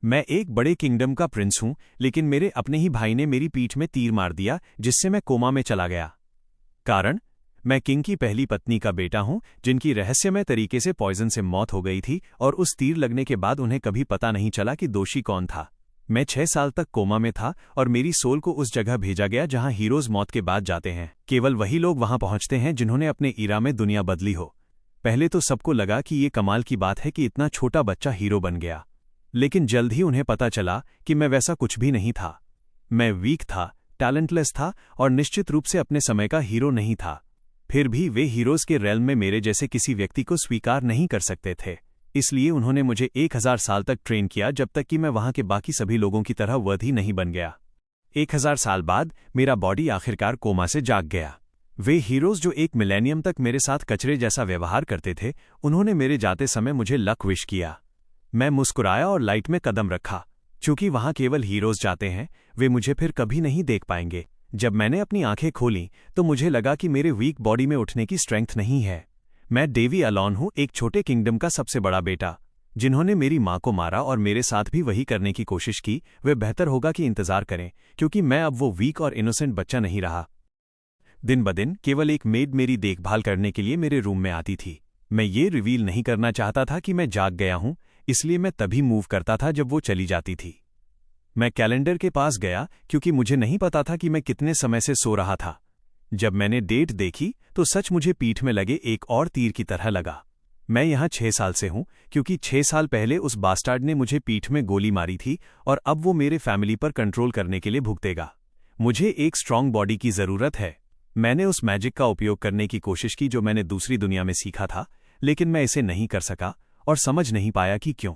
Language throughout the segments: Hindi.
मैं एक बड़े किंगडम का प्रिंस हूं, लेकिन मेरे अपने ही भाई ने मेरी पीठ में तीर मार दिया, जिससे मैं कोमा में चला गया। कारण, मैं किंग की पहली पत्नी का बेटा हूं, जिनकी रहस्यमय तरीके से पॉइजन से मौत हो गई थी, और उस तीर लगने के बाद उन्हें कभी पता नहीं चला कि दोषी कौन था। मैं 6 साल तक कोमा में था, और मेरी सोल को उस जगह भेजा गया जहां हीरोज मौत के बाद जाते हैं। केवल वही लोग वहां पहुंचते हैं जिन्होंने अपने ईरा में दुनिया बदली हो। पहले तो सबको लगा कि ये कमाल की बात है कि इतना छोटा बच्चा हीरो बन गया, लेकिन जल्द ही उन्हें पता चला कि मैं वैसा कुछ भी नहीं था। मैं वीक था, टैलेंटलेस था, और निश्चित रूप से अपने समय का हीरो नहीं था। फिर भी वे हीरोज के रेल्म में मेरे जैसे किसी व्यक्ति को स्वीकार नहीं कर सकते थे, इसलिए उन्होंने मुझे 1000 साल तक ट्रेन किया, जब तक कि मैं वहां के बाकी सभी लोगों की तरह वर्दी नहीं बन गया। 1000 साल बाद मेरा बॉडी आखिरकार कोमा से जाग गया। वे हीरोज जो एक मिलेनियम तक मेरे साथ कचरे जैसा व्यवहार करते थे, उन्होंने मेरे जाते समय मुझे लक विश किया। मैं मुस्कुराया और लाइट में कदम रखा। चूंकि वहां केवल हीरोज जाते हैं, वे मुझे फिर कभी नहीं देख पाएंगे। जब मैंने अपनी आंखें खोलीं तो मुझे लगा कि मेरे वीक बॉडी में उठने की स्ट्रेंथ नहीं है। मैं डेवी अलॉन हूं, एक छोटे किंगडम का सबसे बड़ा बेटा। जिन्होंने मेरी मां को मारा और मेरे साथ भी वही करने की कोशिश की, वे बेहतर होगा कि इंतजार करें, क्योंकि मैं अब वो वीक और इनोसेंट बच्चा नहीं रहा। दिन ब दिन केवल एक मेड मेरी देखभाल करने के लिए मेरे रूम में आती थी। मैं ये रिवील नहीं करना चाहता था कि मैं जाग गया हूं, इसलिए मैं तभी मूव करता था जब वो चली जाती थी। मैं कैलेंडर के पास गया, क्योंकि मुझे नहीं पता था कि मैं कितने समय से सो रहा था। जब मैंने डेट देखी तो सच मुझे पीठ में लगे एक और तीर की तरह लगा। मैं यहाँ 6 साल से हूँ, क्योंकि 6 साल पहले उस बास्टार्ड ने मुझे पीठ में गोली मारी थी, और अब वो मेरे फैमिली पर कंट्रोल करने के लिए भुगतेगा। मुझे एक स्ट्रांग बॉडी की जरूरत है। मैंने उस मैजिक का उपयोग करने की कोशिश की जो मैंने दूसरी दुनिया में सीखा था, लेकिन मैं इसे नहीं कर सका और समझ नहीं पाया कि क्यों।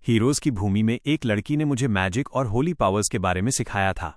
हीरोज की भूमि में एक लड़की ने मुझे मैजिक और होली पावर्स के बारे में सिखाया था।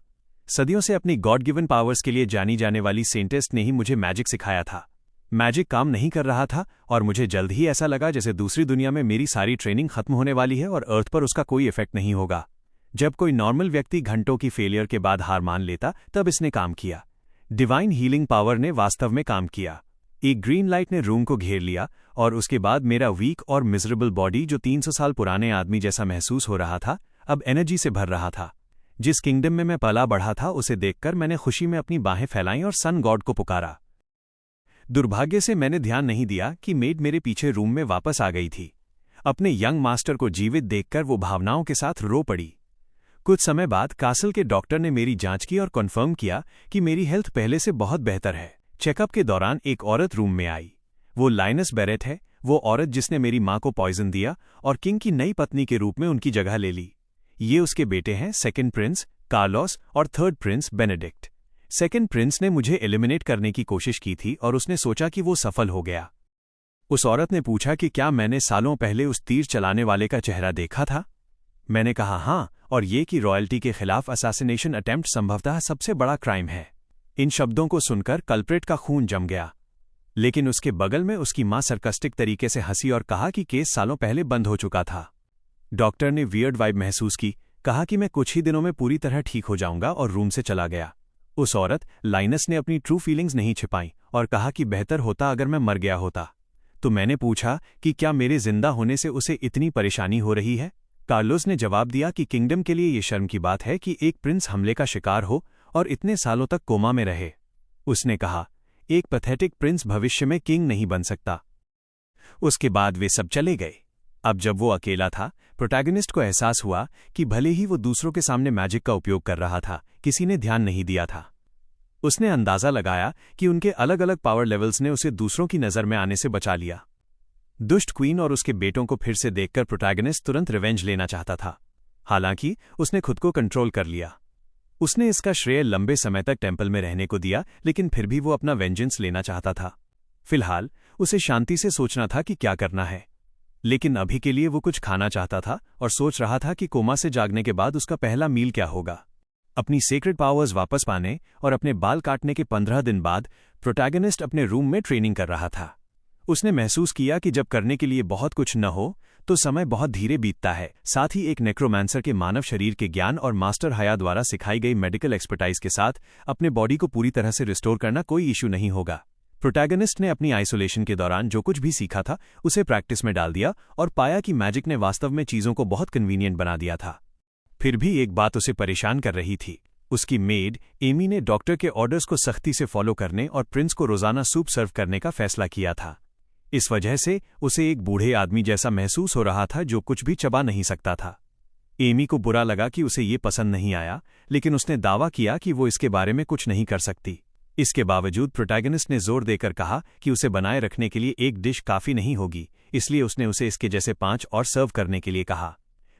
सदियों से अपनी गॉड गिवन पावर्स के लिए जानी जाने वाली सेंटेस्ट ने ही मुझे मैजिक सिखाया था। मैजिक काम नहीं कर रहा था, और मुझे जल्द ही ऐसा लगा जैसे दूसरी दुनिया में मेरी सारी ट्रेनिंग खत्म होने वाली है और अर्थ पर उसका कोई इफेक्ट नहीं होगा। जब कोई नॉर्मल व्यक्ति घंटों की फेलियर के बाद हार मान लेता, तब इसने काम किया। डिवाइन हीलिंग पावर ने वास्तव में काम किया। एक ग्रीन लाइट ने रूम को घेर लिया, और उसके बाद मेरा वीक और मिजरेबल बॉडी, जो 300 साल पुराने आदमी जैसा महसूस हो रहा था, अब एनर्जी से भर रहा था। जिस किंगडम में मैं पला बढ़ा था, उसे देखकर मैंने खुशी में अपनी बाहें फैलाईं और सन गॉड को पुकारा। दुर्भाग्य से मैंने ध्यान नहीं दिया कि मेड मेरे पीछे रूम में वापस आ गई थी। अपने यंग मास्टर को जीवित देखकर वो भावनाओं के साथ रो पड़ी। कुछ समय बाद कासल के डॉक्टर ने मेरी जांच की और कन्फर्म किया कि मेरी हेल्थ पहले से बहुत बेहतर है। चेकअप के दौरान एक औरत रूम में आई। वो लाइनस बेरेट है, वो औरत जिसने मेरी मां को पॉइजन दिया और किंग की नई पत्नी के रूप में उनकी जगह ले ली। ये उसके बेटे हैं, सेकंड प्रिंस कार्लोस और third Prince Benedict. Second Prince ने मुझे एलिमिनेट करने की कोशिश की थी, और उसने सोचा कि वो सफल हो गया। उस औरत ने पूछा कि क्या मैंने सालों पहले उस तीर चलाने वाले का चेहरा देखा था। मैंने कहा हाँ, और ये कि रॉयल्टी के खिलाफ असैसिनेशन अटेम्प्ट संभवतः सबसे बड़ा क्राइम है। इन शब्दों को सुनकर कल्प्रेट का खून जम गया, लेकिन उसके बगल में उसकी मां सरकास्टिक तरीके से हंसी और कहा कि केस सालों पहले बंद हो चुका था। डॉक्टर ने वियर्ड वाइब महसूस की, कहा कि मैं कुछ ही दिनों में पूरी तरह ठीक हो जाऊंगा, और रूम से चला गया। उस औरत लाइनस ने अपनी ट्रू फीलिंग्स नहीं छिपाई और कहा कि बेहतर होता अगर मैं मर गया होता। तो मैंने पूछा कि क्या मेरे जिंदा होने से उसे इतनी परेशानी हो रही है। कार्लोस ने जवाब दिया कि किंगडम के लिए ये शर्म की बात है कि एक प्रिंस हमले का शिकार हो और इतने सालों तक कोमा में रहे। उसने कहा, एक पैथेटिक प्रिंस भविष्य में किंग नहीं बन सकता। उसके बाद वे सब चले गए। अब जब वो अकेला था, प्रोटैगनिस्ट को एहसास हुआ कि भले ही वो दूसरों के सामने मैजिक का उपयोग कर रहा था, किसी ने ध्यान नहीं दिया था। उसने अंदाजा लगाया कि उनके अलग अलग पावर लेवल्स ने उसे दूसरों की नजर में आने से बचा लिया। दुष्ट क्वीन और उसके बेटों को फिर से देखकर प्रोटैगनिस्ट तुरंत रिवेंज लेना चाहता था। हालांकि उसने खुद को कंट्रोल कर लिया। उसने इसका श्रेय लंबे समय तक टेम्पल में रहने को दिया, लेकिन फिर भी वो अपना वेंजेंस लेना चाहता था। फिलहाल उसे शांति से सोचना था कि क्या करना है, लेकिन अभी के लिए वो कुछ खाना चाहता था और सोच रहा था कि कोमा से जागने के बाद उसका पहला मील क्या होगा। अपनी सीक्रेट पावर्स वापस पाने और अपने बाल काटने के 15 दिन बाद प्रोटैगनिस्ट अपने रूम में ट्रेनिंग कर रहा था। उसने महसूस किया कि जब करने के लिए बहुत कुछ न हो तो समय बहुत धीरे बीतता है। साथ ही एक नेक्रोमांसर के मानव शरीर के ज्ञान और मास्टर हया द्वारा सिखाई गई मेडिकल एक्सपर्टाइज के साथ अपने बॉडी को पूरी तरह से रिस्टोर करना कोई इशू नहीं होगा। प्रोटैगनिस्ट ने अपनी आइसोलेशन के दौरान जो कुछ भी सीखा था उसे प्रैक्टिस में डाल दिया और पाया कि मैजिक ने वास्तव में चीज़ों को बहुत कन्वीनियंट बना दिया था। फिर भी एक बात उसे परेशान कर रही थी। उसकी मेड एमी ने डॉक्टर के ऑर्डर्स को सख्ती से फॉलो करने और प्रिंस को रोजाना सूप सर्व करने का फैसला किया था। इस वजह से उसे एक बूढ़े आदमी जैसा महसूस हो रहा था जो कुछ भी चबा नहीं सकता था। एमी को बुरा लगा कि उसे ये पसंद नहीं आया, लेकिन उसने दावा किया कि वो इसके बारे में कुछ नहीं कर सकती। इसके बावजूद प्रोटैगनिस्ट ने जोर देकर कहा कि उसे बनाए रखने के लिए एक डिश काफी नहीं होगी, इसलिए उसने उसे इसके जैसे 5 और सर्व करने के लिए कहा।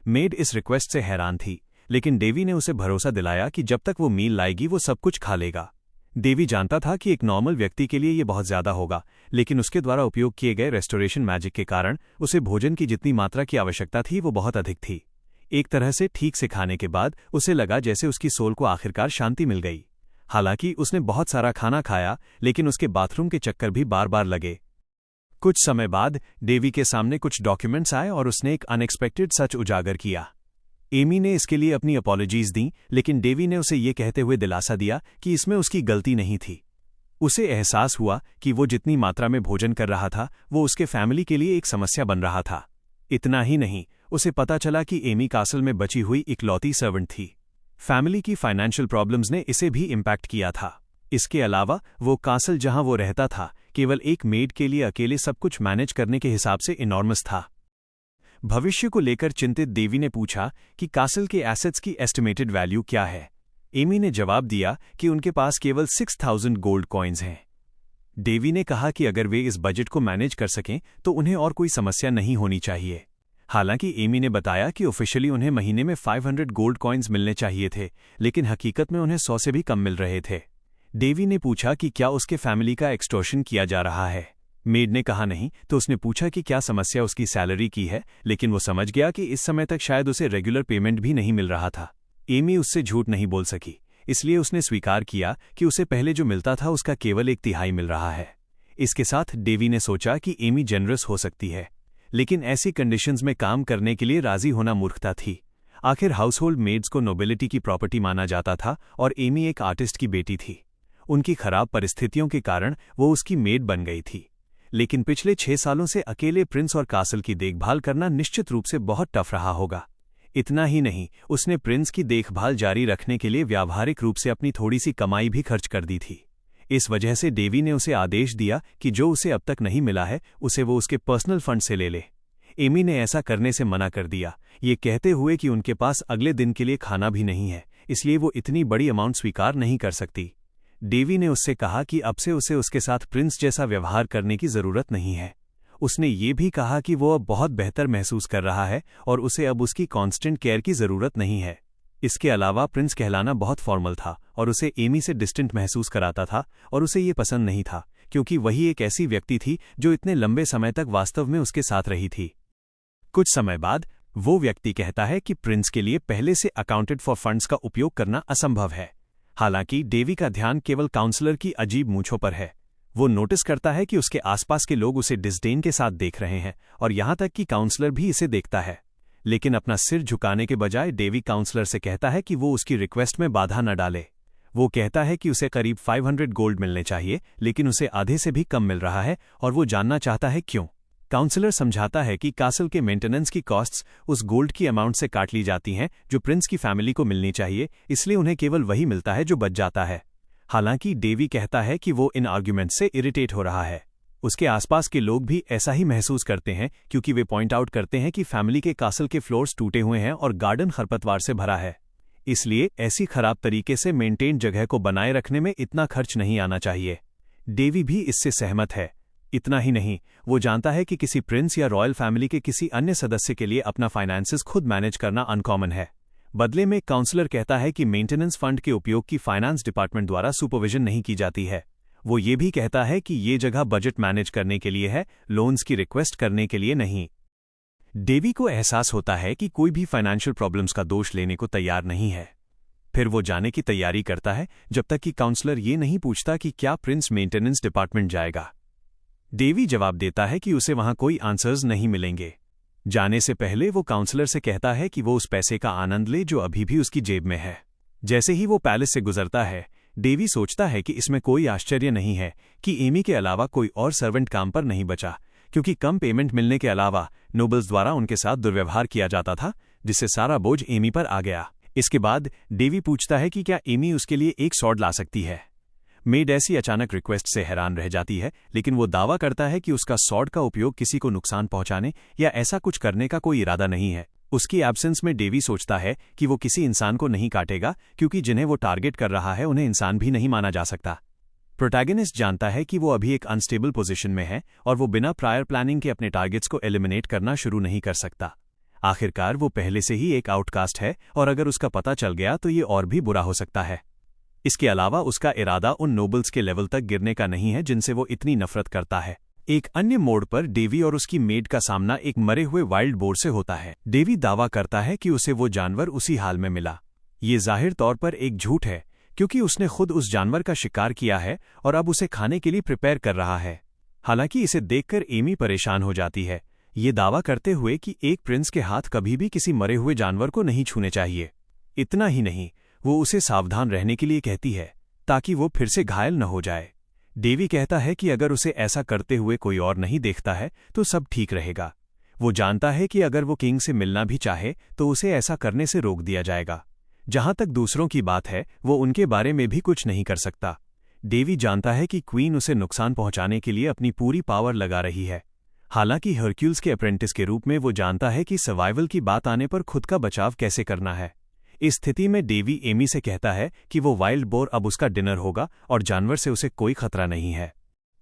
मेड इस रिक्वेस्ट से हैरान थी, लेकिन डेवी ने उसे भरोसा दिलाया कि जब तक वो मील लाएगी वो सब कुछ खा लेगा। डेवी जानता था कि एक नॉर्मल व्यक्ति के लिए ये बहुत ज्यादा होगा, लेकिन उसके द्वारा उपयोग किए गए रेस्टोरेशन मैजिक के कारण उसे भोजन की जितनी मात्रा की आवश्यकता थी वो बहुत अधिक थी। एक तरह से ठीक से खाने के बाद उसे लगा जैसे उसकी सोल को आखिरकार शांति मिल गई। हालांकि उसने बहुत सारा खाना खाया, लेकिन उसके बाथरूम के चक्कर भी बार बार लगे। कुछ समय बाद डेवी के सामने कुछ डॉक्यूमेंट्स आए और उसने एक अनएक्सपेक्टेड सच उजागर किया। एमी ने इसके लिए अपनी अपॉलॉजीज दी, लेकिन डेवी ने उसे ये कहते हुए दिलासा दिया कि इसमें उसकी गलती नहीं थी। उसे एहसास हुआ कि वो जितनी मात्रा में भोजन कर रहा था वो उसके फैमिली के लिए एक समस्या बन रहा था। इतना ही नहीं, उसे पता चला कि एमी कासल में बची हुई इकलौती सर्वेंट थी। फैमिली की फाइनेंशियल प्रॉब्लम्स ने इसे भी इम्पैक्ट किया था। इसके अलावा वो कासल जहां वो रहता था केवल एक मेड के लिए अकेले सब कुछ मैनेज करने के हिसाब से इनॉर्मस था। भविष्य को लेकर चिंतित डेवी ने पूछा कि कासल के एसेट्स की एस्टिमेटेड वैल्यू क्या है। एमी ने जवाब दिया कि उनके पास केवल 6000 गोल्ड कॉइन्स हैं। डेवी ने कहा कि अगर वे इस बजट को मैनेज कर सकें तो उन्हें और कोई समस्या नहीं होनी चाहिए। हालांकि एमी ने बताया कि ऑफिशियली उन्हें महीने में 500 गोल्ड कॉइन्स मिलने चाहिए थे, लेकिन हकीकत में उन्हें 100 से भी कम मिल रहे थे। डेवी ने पूछा कि क्या उसके फैमिली का एक्सटॉर्शन किया जा रहा है। मेड ने कहा नहीं, तो उसने पूछा कि क्या समस्या उसकी सैलरी की है, लेकिन वो समझ गया कि इस समय तक शायद उसे रेगुलर पेमेंट भी नहीं मिल रहा था। एमी उससे झूठ नहीं बोल सकी, इसलिए उसने स्वीकार किया कि उसे पहले जो मिलता था उसका केवल 1/3 मिल रहा है। इसके साथ डेवी ने सोचा कि एमी जेनरस हो सकती है, लेकिन ऐसी कंडीशंस में काम करने के लिए राजी होना मूर्खता थी। आखिर हाउसहोल्ड मेड्स को नोबिलिटी की प्रॉपर्टी माना जाता था और एमी एक आर्टिस्ट की बेटी थी। उनकी खराब परिस्थितियों के कारण वो उसकी मेड बन गई थी, लेकिन पिछले 6 सालों से अकेले प्रिंस और कासल की देखभाल करना निश्चित रूप से बहुत टफ रहा होगा। इतना ही नहीं, उसने प्रिंस की देखभाल जारी रखने के लिए व्यावहारिक रूप से अपनी थोड़ी सी कमाई भी खर्च कर दी थी। इस वजह से डेवी ने उसे आदेश दिया कि जो उसे अब तक नहीं मिला है उसे वो उसके पर्सनल फंड से ले ले। एमी ने ऐसा करने से मना कर दिया, ये कहते हुए कि उनके पास अगले दिन के लिए खाना भी नहीं है, इसलिए वो इतनी बड़ी अमाउंट स्वीकार नहीं कर सकती। डेवी ने उससे कहा कि अब से उसे उसके साथ प्रिंस जैसा व्यवहार करने की जरूरत नहीं है। उसने ये भी कहा कि वो अब बहुत बेहतर महसूस कर रहा है और उसे अब उसकी कांस्टेंट केयर की जरूरत नहीं है। इसके अलावा प्रिंस कहलाना बहुत फॉर्मल था और उसे एमी से डिस्टेंट महसूस कराता था, और उसे ये पसंद नहीं था क्योंकि वही एक ऐसी व्यक्ति थी जो इतने लंबे समय तक वास्तव में उसके साथ रही थी। कुछ समय बाद वो व्यक्ति कहता है कि प्रिंस के लिए पहले से अकाउंटेड फॉर फंड्स का उपयोग करना असंभव है। हालांकि डेवी का ध्यान केवल काउंसलर की अजीब मूंछों पर है। वो नोटिस करता है कि उसके आसपास के लोग उसे डिस्डेन के साथ देख रहे हैं और यहां तक कि काउंसलर भी इसे देखता है। लेकिन अपना सिर झुकाने के बजाय डेवी काउंसलर से कहता है कि वो उसकी रिक्वेस्ट में बाधा न डाले। वो कहता है कि उसे करीब 500 गोल्ड मिलने चाहिए, लेकिन उसे आधे से भी कम मिल रहा है और वो जानना चाहता है क्यों। काउंसलर समझाता है कि कासल के मेंटेनेंस की कॉस्ट्स उस गोल्ड की अमाउंट से काट ली जाती हैं जो प्रिंस की फैमिली को मिलनी चाहिए, इसलिए उन्हें केवल वही मिलता है जो बच जाता है। हालांकि डेवी कहता है कि वो इन आर्ग्यूमेंट्स से इरिटेट हो रहा है। उसके आसपास के लोग भी ऐसा ही महसूस करते हैं क्योंकि वे पॉइंट आउट करते हैं कि फैमिली के कासल के फ्लोर्स टूटे हुए हैं और गार्डन खरपतवार से भरा है। इसलिए ऐसी खराब तरीके से मेंटेन जगह को बनाए रखने में इतना खर्च नहीं आना चाहिए। डेवी भी इससे सहमत है। इतना ही नहीं, वो जानता है कि किसी प्रिंस या रॉयल फैमिली के किसी अन्य सदस्य के लिए अपना फाइनेंसेस खुद मैनेज करना अनकॉमन है। बदले में काउंसलर कहता है कि मेंटेनेंस फंड के उपयोग की फाइनेंस डिपार्टमेंट द्वारा सुपरविजन नहीं की जाती है। वो ये भी कहता है कि ये जगह बजट मैनेज करने के लिए है, लोन्स की रिक्वेस्ट करने के लिए नहीं। डेवी को एहसास होता है कि कोई भी फाइनेंशियल प्रॉब्लम्स का दोष लेने को तैयार नहीं है। फिर वो जाने की तैयारी करता है जब तक कि काउंसलर ये नहीं पूछता कि क्या प्रिंस मेंटेनेंस डिपार्टमेंट जाएगा। डेवी जवाब देता है कि उसे वहां कोई आंसर्स नहीं मिलेंगे। जाने से पहले वो काउंसलर से कहता है कि वो उस पैसे का आनंद ले जो अभी भी उसकी जेब में है। जैसे ही वो पैलेस से गुजरता है, डेवी सोचता है कि इसमें कोई आश्चर्य नहीं है कि एमी के अलावा कोई और सर्वेंट काम पर नहीं बचा, क्योंकि कम पेमेंट मिलने के अलावा नोबल्स द्वारा उनके साथ दुर्व्यवहार किया जाता था, जिससे सारा बोझ एमी पर आ गया। इसके बाद डेवी पूछता है कि क्या एमी उसके लिए एक सॉर्ड ला सकती है। मेड ऐसी अचानक रिक्वेस्ट से हैरान रह जाती है, लेकिन वो दावा करता है कि उसका सॉर्ड का उपयोग किसी को नुकसान पहुंचाने या ऐसा कुछ करने का कोई इरादा नहीं है। उसकी एब्सेंस में डेवी सोचता है कि वो किसी इंसान को नहीं काटेगा, क्योंकि जिन्हें वो टारगेट कर रहा है उन्हें इंसान भी नहीं माना जा सकता। प्रोटैगनिस्ट जानता है कि वो अभी एक अनस्टेबल पोजीशन में है और वो बिना प्रायर प्लानिंग के अपने टारगेट्स को एलिमिनेट करना शुरू नहीं कर सकता। आखिरकार वो पहले से ही एक आउटकास्ट है और अगर उसका पता चल गया तो ये और भी बुरा हो सकता है। इसके अलावा उसका इरादा उन नोबल्स के लेवल तक गिरने का नहीं है जिनसे वो इतनी नफरत करता है। एक अन्य मोड़ पर डेवी और उसकी मेड का सामना एक मरे हुए वाइल्ड बोर से होता है। डेवी दावा करता है कि उसे वो जानवर उसी हाल में मिला। ये जाहिर तौर पर एक झूठ है, क्योंकि उसने खुद उस जानवर का शिकार किया है और अब उसे खाने के लिए प्रिपेयर कर रहा है। हालांकि इसे देखकर एमी परेशान हो जाती है, ये दावा करते हुए कि एक प्रिंस के हाथ कभी भी किसी मरे हुए जानवर को नहीं छूने चाहिए। इतना ही नहीं, वो उसे सावधान रहने के लिए कहती है ताकि वो फिर से घायल न हो जाए। डेवी कहता है कि अगर उसे ऐसा करते हुए कोई और नहीं देखता है तो सब ठीक रहेगा। वो जानता है कि अगर वो किंग से मिलना भी चाहे तो उसे ऐसा करने से रोक दिया जाएगा। जहां तक दूसरों की बात है, वो उनके बारे में भी कुछ नहीं कर सकता। डेवी जानता है कि क्वीन उसे नुकसान पहुंचाने के लिए अपनी पूरी पावर लगा रही है। हालांकि हरक्यूल्स के अप्रेंटिस के रूप में वो जानता है कि सर्वाइवल की बात आने पर खुद का बचाव कैसे करना है। इस स्थिति में डेवी एमी से कहता है कि वो वाइल्ड बोर अब उसका डिनर होगा और जानवर से उसे कोई खतरा नहीं है।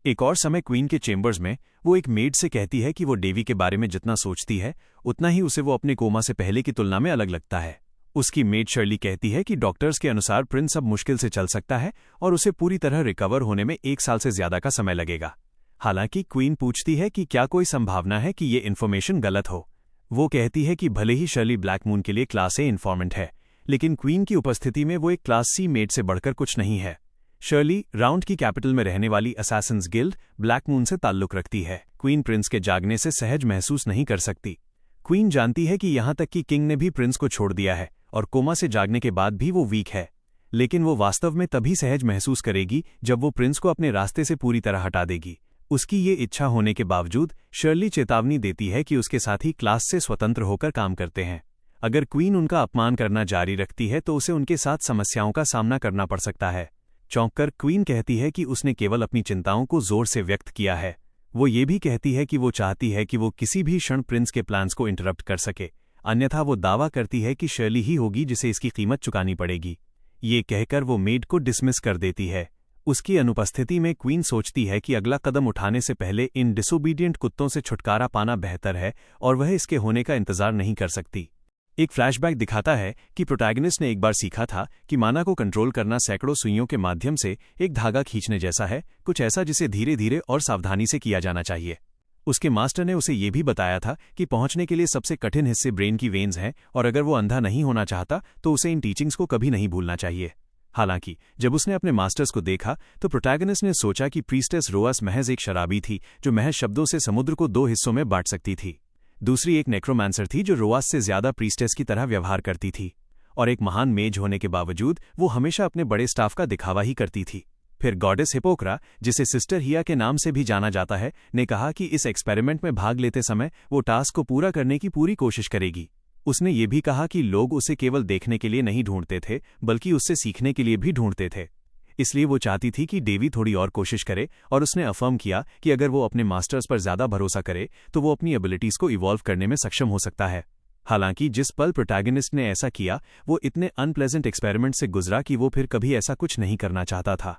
एक और समय क्वीन के चेंबर्स में वो एक मेड से कहती है कि वो डेवी के बारे में जितना सोचती है उतना ही उसे वो अपने कोमा से पहले की तुलना में अलग लगता है। उसकी मेड शर्ली कहती है कि डॉक्टर्स के अनुसार प्रिंस अब मुश्किल से चल सकता है और उसे पूरी तरह रिकवर होने में 1 साल से ज्यादा का समय लगेगा। हालांकि क्वीन पूछती है कि क्या कोई संभावना है कि ये इन्फॉर्मेशन गलत हो। वो कहती है कि भले ही शर्ली ब्लैक मून के लिए क्लास ए इन्फॉर्मेंट है, लेकिन क्वीन की उपस्थिति में वो एक क्लास सी मेड से बढ़कर कुछ नहीं है। शर्ली राउंड की कैपिटल में रहने वाली असैसिन्स गिल्ड ब्लैक मून से ताल्लुक रखती है। क्वीन प्रिंस के जागने से सहज महसूस नहीं कर सकती। क्वीन जानती है कि यहां तक कि किंग ने भी प्रिंस को छोड़ दिया है और कोमा से जागने के बाद भी वो वीक है, लेकिन वो वास्तव में तभी सहज महसूस करेगी जब वो प्रिंस को अपने रास्ते से पूरी तरह हटा देगी। उसकी ये इच्छा होने के बावजूद शर्ली चेतावनी देती है कि उसके साथी क्लास से स्वतंत्र होकर काम करते हैं। अगर क्वीन उनका अपमान करना जारी रखती है तो उसे उनके साथ समस्याओं का सामना करना पड़ सकता है। चौंककर क्वीन कहती है कि उसने केवल अपनी चिंताओं को जोर से व्यक्त किया है। वो ये भी कहती है कि वो चाहती है कि वो किसी भी क्षण प्रिंस के प्लान्स को इंटरप्ट कर सके, अन्यथा वो दावा करती है कि शर्ली ही होगी जिसे इसकी कीमत चुकानी पड़ेगी। ये कहकर वो मेड को डिसमिस कर देती है। उसकी अनुपस्थिति में क्वीन सोचती है कि अगला कदम उठाने से पहले इन डिसोबीडियंट कुत्तों से छुटकारा पाना बेहतर है और वह इसके होने का इंतजार नहीं कर सकती। एक फ्लैशबैक दिखाता है कि प्रोटैगनिस्ट ने एक बार सीखा था कि माना को कंट्रोल करना सैकड़ों सुइयों के माध्यम से एक धागा खींचने जैसा है, कुछ ऐसा जिसे धीरे धीरे और सावधानी से किया जाना चाहिए। उसके मास्टर ने उसे ये भी बताया था कि पहुंचने के लिए सबसे कठिन हिस्से ब्रेन की वेन्स हैं और अगर वो अंधा नहीं होना चाहता तो उसे इन टीचिंग्स को कभी नहीं भूलना चाहिए। हालांकि जब उसने अपने मास्टर्स को देखा तो प्रोटैगनिस्ट ने सोचा कि प्रीस्टेस रोअस महज एक शराबी थी जो महज शब्दों से समुद्र को 2 हिस्सों में बांट सकती थी। दूसरी एक नेक्रोमांसर थी जो रोअस से ज्यादा प्रीस्टेस की तरह व्यवहार करती थी, और एक महान मेज होने के बावजूद वो हमेशा अपने बड़े स्टाफ का दिखावा ही करती थी। फिर गॉडेस हिपोक्रा, जिसे सिस्टर हिया के नाम से भी जाना जाता है, ने कहा कि इस एक्सपेरिमेंट में भाग लेते समय वो टास्क को पूरा करने की पूरी कोशिश करेगी। उसने ये भी कहा कि लोग उसे केवल देखने के लिए नहीं ढूंढते थे बल्कि उससे सीखने के लिए भी ढूंढते थे। इसलिए वो चाहती थी कि डेवी थोड़ी और कोशिश करे और उसने अफर्म किया कि अगर वो अपने मास्टर्स पर ज्यादा भरोसा करे तो वो अपनी एबिलिटीज को इवॉल्व करने में सक्षम हो सकता है। हालांकि जिस पल प्रोटैगनिस्ट ने ऐसा किया वो इतने अनप्लेजेंट एक्सपेरिमेंट से गुजरा कि वो फिर कभी ऐसा कुछ नहीं करना चाहता था।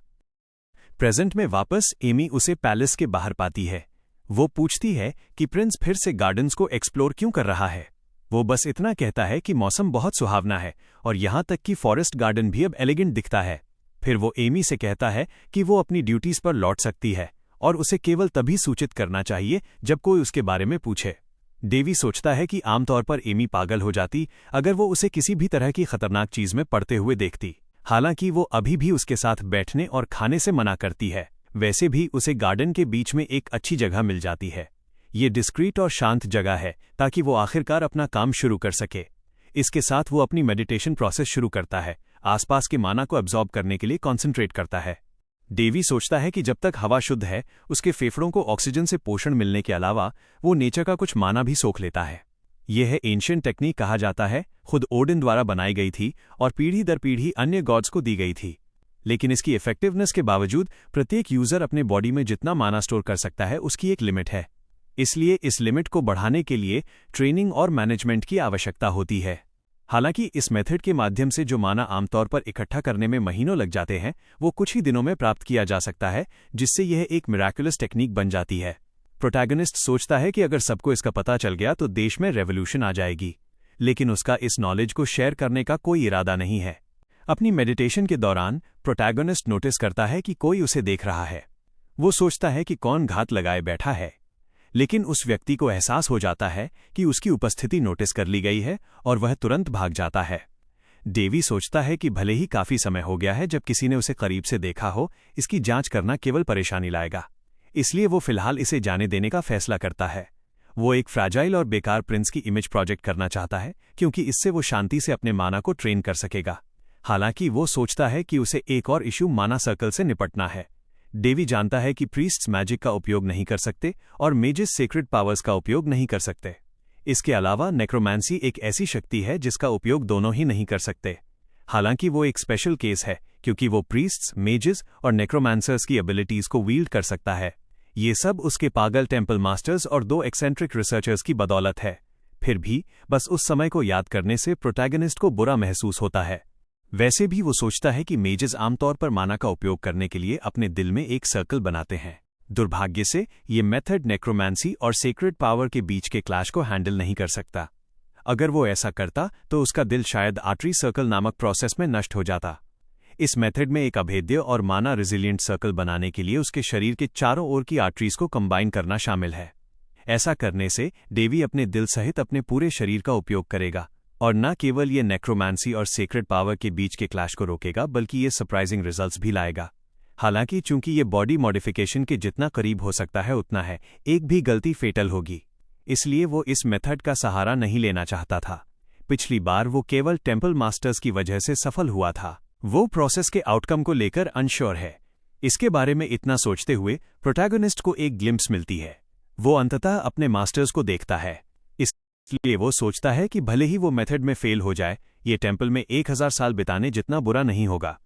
प्रेजेंट में वापस एमी उसे पैलेस के बाहर पाती है। वो पूछती है कि प्रिंस फिर से गार्डन्स को एक्सप्लोर क्यों कर रहा है। वो बस इतना कहता है कि मौसम बहुत सुहावना है और यहां तक कि फॉरेस्ट गार्डन भी अब एलिगेंट दिखता है। फिर वो एमी से कहता है कि वो अपनी ड्यूटीज पर लौट सकती है और उसे केवल तभी सूचित करना चाहिए जब कोई उसके बारे में पूछे। डेवी सोचता है कि आमतौर पर एमी पागल हो जाती अगर वो उसे किसी भी तरह की खतरनाक चीज में पड़ते हुए देखती। हालांकि वो अभी भी उसके साथ बैठने और खाने से मना करती है। वैसे भी उसे गार्डन के बीच में एक अच्छी जगह मिल जाती है। ये डिस्क्रीट और शांत जगह है ताकि वो आखिरकार अपना काम शुरू कर सके। इसके साथ वो अपनी मेडिटेशन प्रोसेस शुरू करता है, आसपास के माना को एब्जॉर्ब करने के लिए कॉन्सेंट्रेट करता है। डेवी सोचता है कि जब तक हवा शुद्ध है, उसके फेफड़ों को ऑक्सीजन से पोषण मिलने के अलावा वो नेचर का कुछ माना भी सोख लेता है। यह है एंशिएंट टेक्निक कहा जाता है, खुद ओडिन द्वारा बनाई गई थी और पीढ़ी दर पीढ़ी अन्य गॉड्स को दी गई थी। लेकिन इसकी इफेक्टिवनेस के बावजूद प्रत्येक यूजर अपने बॉडी में जितना माना स्टोर कर सकता है उसकी एक लिमिट है। इसलिए इस लिमिट को बढ़ाने के लिए ट्रेनिंग और मैनेजमेंट की आवश्यकता होती है। हालांकि इस मेथड के माध्यम से जो माना आमतौर पर इकट्ठा करने में महीनों लग जाते हैं, वो कुछ ही दिनों में प्राप्त किया जा सकता है, जिससे यह एक मिराकुलस टेक्निक बन जाती है। प्रोटैगनिस्ट सोचता है कि अगर सबको इसका पता चल गया तो देश में रेवोल्यूशन आ जाएगी, लेकिन उसका इस नॉलेज को शेयर करने का कोई इरादा नहीं है। अपनी मेडिटेशन के दौरान प्रोटैगनिस्ट नोटिस करता है कि कोई उसे देख रहा है। वो सोचता है कि कौन घात लगाए बैठा है, लेकिन उस व्यक्ति को एहसास हो जाता है कि उसकी उपस्थिति नोटिस कर ली गई है और वह तुरंत भाग जाता है। डेवी सोचता है कि भले ही काफी समय हो गया है जब किसी ने उसे करीब से देखा हो, इसकी जांच करना केवल परेशानी लाएगा, इसलिए वो फिलहाल इसे जाने देने का फैसला करता है। वो एक फ्रैजाइल और बेकार प्रिंस की इमेज प्रोजेक्ट करना चाहता है, क्योंकि इससे वो शांति से अपने माना को ट्रेन कर सकेगा। हालांकि वो सोचता है कि उसे एक और इश्यू माना सर्कल से निपटना है। डेवी जानता है कि प्रीस्ट्स मैजिक का उपयोग नहीं कर सकते और मेजेस सेक्रेड पावर्स का उपयोग नहीं कर सकते। इसके अलावा नेक्रोमांसी एक ऐसी शक्ति है जिसका उपयोग दोनों ही नहीं कर सकते। हालांकि वो एक स्पेशल केस है, क्योंकि वो प्रीस्ट्स, मेजेस और नेक्रोमांसर्स की एबिलिटीज को वील्ड कर सकता है। ये सब उसके पागल टेम्पल मास्टर्स और 2 एक्सेंट्रिक रिसर्चर्स की बदौलत है। फिर भी बस उस समय को याद करने से प्रोटैगनिस्ट को बुरा महसूस होता है। वैसे भी वो सोचता है कि मेजेस आमतौर पर माना का उपयोग करने के लिए अपने दिल में एक सर्कल बनाते हैं। दुर्भाग्य से ये मेथड नेक्रोमांसी और सेक्रेड पावर के बीच के क्लैश को हैंडल नहीं कर सकता। अगर वो ऐसा करता तो उसका दिल शायद आर्टरी सर्कल नामक प्रोसेस में नष्ट हो जाता। इस मेथड में एक अभेद्य और माना रेजिलिएंट सर्कल बनाने के लिए उसके शरीर के चारों ओर की आर्टरीज को कंबाइन करना शामिल है। ऐसा करने से डेवी अपने दिल सहित अपने पूरे शरीर का उपयोग करेगा, और न केवल ये नेक्रोमांसी और सेक्रेड पावर के बीच के क्लैश को रोकेगा, बल्कि ये सरप्राइजिंग रिजल्ट्स भी लाएगा। हालांकि चूंकि ये बॉडी मॉडिफिकेशन के जितना करीब हो सकता है उतना है, एक भी गलती फेटल होगी, इसलिए वो इस मेथड का सहारा नहीं लेना चाहता था। पिछली बार वो केवल टेम्पल मास्टर्स की वजह से सफल हुआ था। वो प्रोसेस के आउटकम को लेकर अनश्योर है। इसके बारे में इतना सोचते हुए प्रोटैगनिस्ट को एक ग्लिम्प्स मिलती है। वो अंततः अपने मास्टर्स को देखता है, इसलिए वो सोचता है कि भले ही वो मेथड में फेल हो जाए, ये टेम्पल में 1000 साल बिताने जितना बुरा नहीं होगा।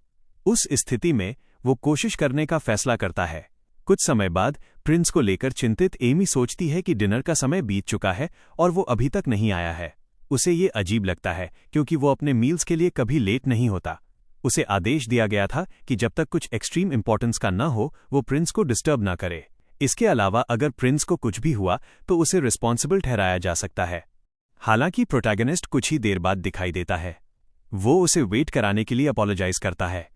उस स्थिति में वो कोशिश करने का फैसला करता है। कुछ समय बाद प्रिंस को लेकर चिंतित एमी सोचती है कि डिनर का समय बीत चुका है और वो अभी तक नहीं आया है। उसे ये अजीब लगता है, क्योंकि वो अपने मील्स के लिए कभी लेट नहीं होता। उसे आदेश दिया गया था कि जब तक कुछ एक्सट्रीम इंपॉर्टेंस का न हो, वो प्रिंस को डिस्टर्ब न करे। इसके अलावा अगर प्रिंस को कुछ भी हुआ तो उसे रिस्पॉन्सिबल ठहराया जा सकता है। हालांकि प्रोटैगनिस्ट कुछ ही देर बाद दिखाई देता है। वो उसे वेट कराने के लिए अपॉलोजाइज करता है।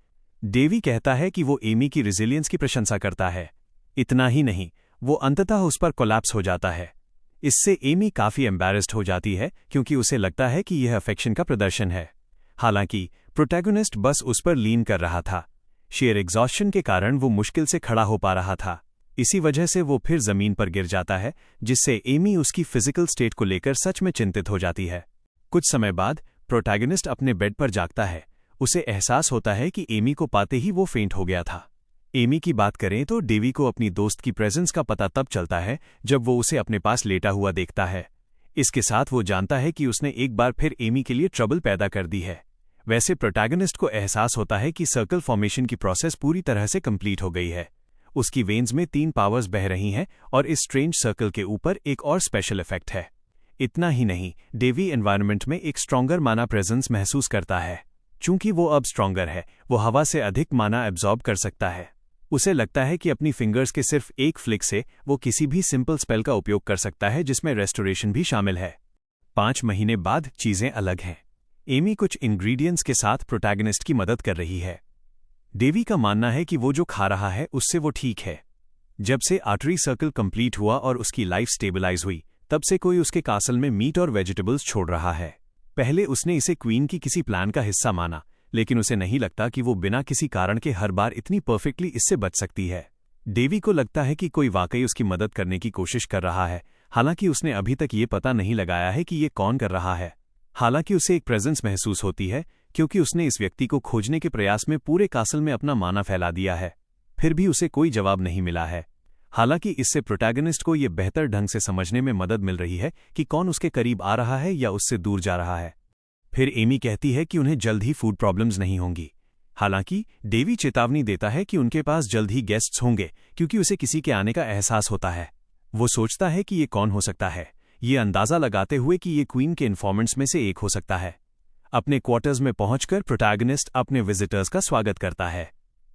डेवी कहता है कि वो एमी की रेजिलियंस की प्रशंसा करता है। इतना ही नहीं, वो अंततः उस पर कोलैप्स हो जाता है। इससे एमी काफी एम्बैरेस्ड हो जाती है, क्योंकि उसे लगता है कि यह अफेक्शन का प्रदर्शन है। हालांकि प्रोटैगनिस्ट बस उस पर लीन कर रहा था। शेयर एग्जॉस्शन के कारण वो मुश्किल से खड़ा हो पा रहा था। इसी वजह से वो फिर जमीन पर गिर जाता है, जिससे एमी उसकी फिजिकल स्टेट को लेकर सच में चिंतित हो जाती है। कुछ समय बाद प्रोटैगनिस्ट अपने बेड पर जागता है। उसे एहसास होता है कि एमी को पाते ही वो फेंट हो गया था। एमी की बात करें तो डेवी को अपनी दोस्त की प्रेजेंस का पता तब चलता है जब वो उसे अपने पास लेटा हुआ देखता है। इसके साथ वो जानता है कि उसने एक बार फिर एमी के लिए ट्रबल पैदा कर दी है। वैसे प्रोटैगनिस्ट को एहसास होता है कि सर्कल फॉर्मेशन की प्रोसेस पूरी तरह से कंप्लीट हो गई है। उसकी वेन्स में 3 पावर्स बह रही हैं और इस स्ट्रेंज सर्कल के ऊपर एक और स्पेशल इफेक्ट है। इतना ही नहीं, डेवी एनवायरनमेंट में एक स्ट्रॉन्गर माना प्रेजेंस महसूस करता है। चूंकि वो अब स्ट्रॉन्गर है, वो हवा से अधिक माना एब्जॉर्ब कर सकता है। उसे लगता है कि अपनी फिंगर्स के सिर्फ एक फ्लिक से वो किसी भी सिंपल स्पेल का उपयोग कर सकता है, जिसमें रेस्टोरेशन भी शामिल है। 5 महीने बाद चीजें अलग हैं। एमी कुछ इंग्रेडिएंट्स के साथ प्रोटैगनिस्ट की मदद कर रही है। डेवी का मानना है कि वो जो खा रहा है उससे वो ठीक है। जब से आर्टरी सर्कल कंप्लीट हुआ और उसकी लाइफ स्टेबलाइज हुई, तब से कोई उसके कासल में मीट और वेजिटेबल्स छोड़ रहा है। पहले उसने इसे क्वीन की किसी प्लान का हिस्सा माना, लेकिन उसे नहीं लगता कि वो बिना किसी कारण के हर बार इतनी परफेक्टली इससे बच सकती है। डेवी को लगता है कि कोई वाकई उसकी मदद करने की कोशिश कर रहा है, हालांकि उसने अभी तक ये पता नहीं लगाया है कि ये कौन कर रहा है। हालांकि उसे एक प्रेजेंस महसूस होती है, क्योंकि उसने इस व्यक्ति को खोजने के प्रयास में पूरे कासल में अपना माना फैला दिया है। फिर भी उसे कोई जवाब नहीं मिला है। हालांकि इससे प्रोटैगनिस्ट को यह बेहतर ढंग से समझने में मदद मिल रही है कि कौन उसके करीब आ रहा है या उससे दूर जा रहा है। फिर एमी कहती है कि उन्हें जल्द ही फूड प्रॉब्लम्स नहीं होंगी। हालांकि डेवी चेतावनी देता है कि उनके पास जल्द ही गेस्ट्स होंगे, क्योंकि उसे किसी के आने का एहसास होता है। वो सोचता है कि ये कौन हो सकता है, ये अंदाजा लगाते हुए कि ये क्वीन के इन्फॉर्मेंट्स में से एक हो सकता है। अपने क्वार्टर्स में पहुंचकर प्रोटैगनिस्ट अपने विजिटर्स का स्वागत करता है।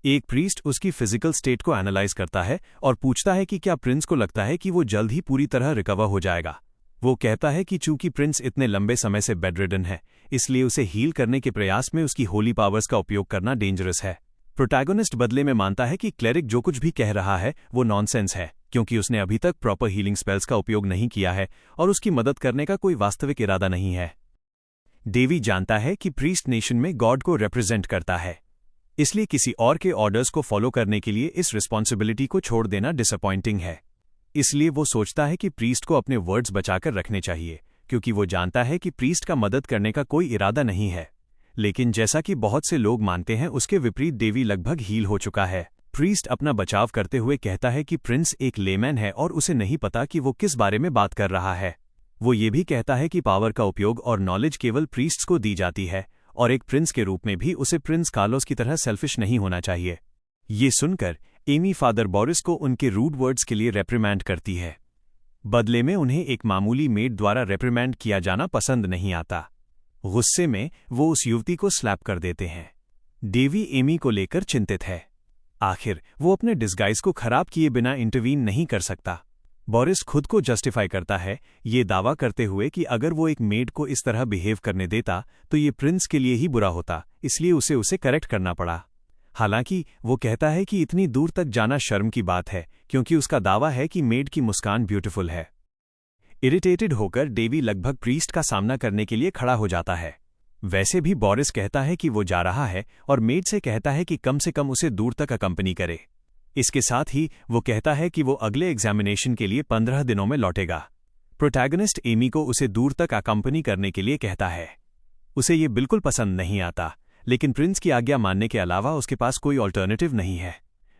एक प्रीस्ट उसकी फिजिकल स्टेट को एनालाइज करता है और पूछता है कि क्या प्रिंस को लगता है कि वो जल्द ही पूरी तरह रिकवर हो जाएगा। वो कहता है कि चूंकि प्रिंस इतने लंबे समय से बेडरिडन है, इसलिए उसे हील करने के प्रयास में उसकी होली पावर्स का उपयोग करना डेंजरस है। प्रोटैगनिस्ट बदले में मानता है कि क्लेरिक जो कुछ भी कह रहा है वो नॉनसेंस है, क्योंकि उसने अभी तक प्रॉपर हीलिंग स्पेल्स का उपयोग नहीं किया है और उसकी मदद करने का कोई वास्तविक इरादा नहीं है। डेवी जानता है कि प्रीस्ट नेशन में गॉड को रिप्रेजेंट करता है, इसलिए किसी और के ऑर्डर्स को फॉलो करने के लिए इस रिस्पॉन्सिबिलिटी को छोड़ देना डिसअपॉइंटिंग है। इसलिए वो सोचता है कि प्रीस्ट को अपने वर्ड्स बचाकर रखने चाहिए, क्योंकि वो जानता है कि प्रीस्ट का मदद करने का कोई इरादा नहीं है। लेकिन जैसा कि बहुत से लोग मानते हैं, उसके विपरीत डेवी लगभग हील हो चुका है। प्रीस्ट अपना बचाव करते हुए कहता है कि प्रिंस एक लेमैन है और उसे नहीं पता कि वो किस बारे में बात कर रहा है। वो ये भी कहता है कि पावर का उपयोग और नॉलेज केवल प्रीस्ट्स को दी जाती है और एक प्रिंस के रूप में भी उसे प्रिंस कार्लोस की तरह सेल्फिश नहीं होना चाहिए। ये सुनकर एमी फादर बोरिस को उनके रूड वर्ड्स के लिए रेप्रिमैंड करती है। बदले में उन्हें एक मामूली मेड द्वारा रेप्रिमैंड किया जाना पसंद नहीं आता। गुस्से में वो उस युवती को स्लैप कर देते हैं। डेवी एमी को लेकर चिंतित है। आखिर वो अपने डिस्गाइज को खराब किए बिना इंटरवीन नहीं कर सकता। बोरिस खुद को जस्टिफाई करता है, ये दावा करते हुए कि अगर वो एक मेड को इस तरह बिहेव करने देता तो ये प्रिंस के लिए ही बुरा होता, इसलिए उसे करेक्ट करना पड़ा। हालांकि वो कहता है कि इतनी दूर तक जाना शर्म की बात है, क्योंकि उसका दावा है कि मेड की मुस्कान ब्यूटीफुल है। इरिटेटेड होकर डेवी लगभग प्रीस्ट का सामना करने के लिए खड़ा हो जाता है। वैसे भी बोरिस कहता है कि वो जा रहा है और मेड से कहता है कि कम से कम उसे दूर तक अकंपनी करे। इसके साथ ही वो कहता है कि वो अगले एग्जामिनेशन के लिए 15 दिनों में लौटेगा। प्रोटैगनिस्ट एमी को उसे दूर तक अकंपनी करने के लिए कहता है। उसे ये बिल्कुल पसंद नहीं आता, लेकिन प्रिंस की आज्ञा मानने के अलावा उसके पास कोई ऑल्टरनेटिव नहीं है।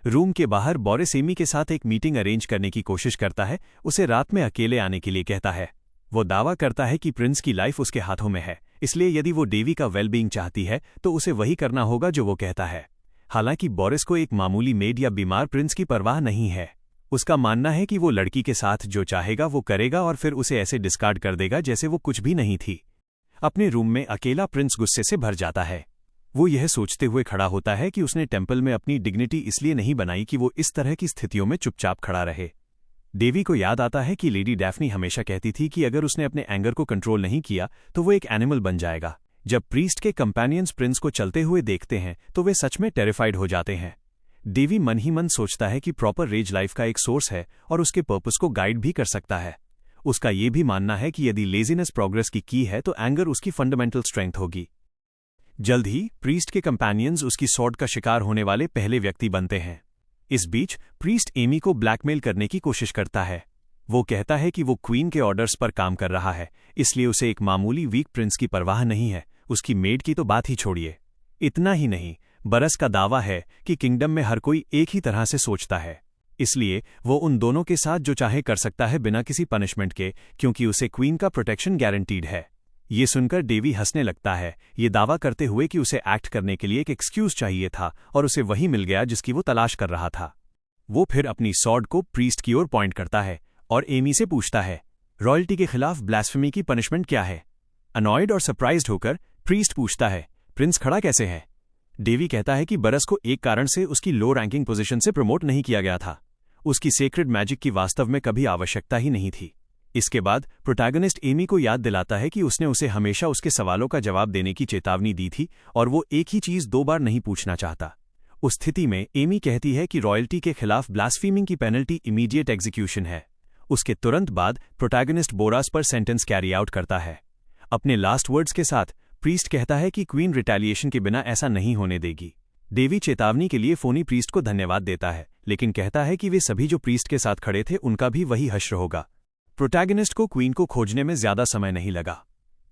रूम के बाहर बोरिस एमी के साथ एक मीटिंग अरेंज करने की कोशिश करता है, उसे रात में अकेले आने के लिए कहता है। वो दावा करता है कि प्रिंस की लाइफ उसके हाथों में है, इसलिए यदि वो डेवी का वेलबींग चाहती है तो उसे वही करना होगा जो वो कहता है। हालांकि बोरिस को एक मामूली मेड या बीमार प्रिंस की परवाह नहीं है। उसका मानना है कि वो लड़की के साथ जो चाहेगा वो करेगा और फिर उसे ऐसे डिस्कार्ड कर देगा जैसे वो कुछ भी नहीं थी। अपने रूम में अकेला प्रिंस गुस्से से भर जाता है। वो यह सोचते हुए खड़ा होता है कि उसने टेम्पल में अपनी डिग्निटी इसलिए नहीं बनाई कि वो इस तरह की स्थितियों में चुपचाप खड़ा रहे। डेवी को याद आता है कि लेडी डैफ्नी हमेशा कहती थी कि अगर उसने अपने एंगर को कंट्रोल नहीं किया तो वो एक एनिमल बन जाएगा। जब प्रीस्ट के कंपेनियंस प्रिंस को चलते हुए देखते हैं तो वे सच में टेरिफाइड हो जाते हैं। डेवी मन ही मन सोचता है कि प्रॉपर रेज लाइफ का एक सोर्स है और उसके पर्पस को गाइड भी कर सकता है। उसका ये भी मानना है कि यदि लेजीनेस प्रोग्रेस की है तो एंगर उसकी फंडामेंटल स्ट्रेंथ होगी। जल्द ही प्रीस्ट के कंपेनियंस उसकी सॉर्ड का शिकार होने वाले पहले व्यक्ति बनते हैं। इस बीच प्रीस्ट एमी को ब्लैकमेल करने की कोशिश करता है। वो कहता है कि वो क्वीन के ऑर्डर्स पर काम कर रहा है, इसलिए उसे एक मामूली वीक प्रिंस की परवाह नहीं है। उसकी मेड की तो बात ही छोड़िए। इतना ही नहीं, बरस का दावा है कि किंगडम में हर कोई एक ही तरह से सोचता है, इसलिए वो उन दोनों के साथ जो चाहे कर सकता है बिना किसी पनिशमेंट के, क्योंकि उसे क्वीन का प्रोटेक्शन गारंटीड है। ये सुनकर डेवी हंसने लगता है, ये दावा करते हुए कि उसे एक्ट करने के लिए एक एक्सक्यूज चाहिए था और उसे वही मिल गया जिसकी वो तलाश कर रहा था। वो फिर अपनी सॉर्ड को प्रीस्ट की ओर पॉइंट करता है और एमी से पूछता है, रॉयल्टी के खिलाफ ब्लास्फेमी की पनिशमेंट क्या है? अनॉयड और सरप्राइज्ड होकर प्रीस्ट पूछता है, प्रिंस खड़ा कैसे है? डेवी कहता है कि बरस को एक कारण से उसकी लो रैंकिंग पोजीशन से प्रमोट नहीं किया गया था। उसकी सेक्रेड मैजिक की वास्तव में कभी आवश्यकता ही नहीं थी। इसके बाद प्रोटैगनिस्ट एमी को याद दिलाता है कि उसने उसे हमेशा उसके सवालों का जवाब देने की चेतावनी दी थी और वो एक ही चीज 2 बार नहीं पूछना चाहता। उस स्थिति में एमी कहती है कि रॉयल्टी के खिलाफ ब्लास्फेमिंग की पेनल्टी इमीडिएट एग्जीक्यूशन है। उसके तुरंत बाद प्रोटैगनिस्ट बोरास पर सेंटेंस कैरी आउट करता है। अपने लास्ट वर्ड्स के साथ प्रीस्ट कहता है कि क्वीन रिटेलिएशन के बिना ऐसा नहीं होने देगी। डेवी चेतावनी के लिए फोनी प्रीस्ट को धन्यवाद देता है, लेकिन कहता है कि वे सभी जो प्रीस्ट के साथ खड़े थे उनका भी वही हश्र होगा। प्रोटैगनिस्ट को क्वीन को खोजने में ज्यादा समय नहीं लगा।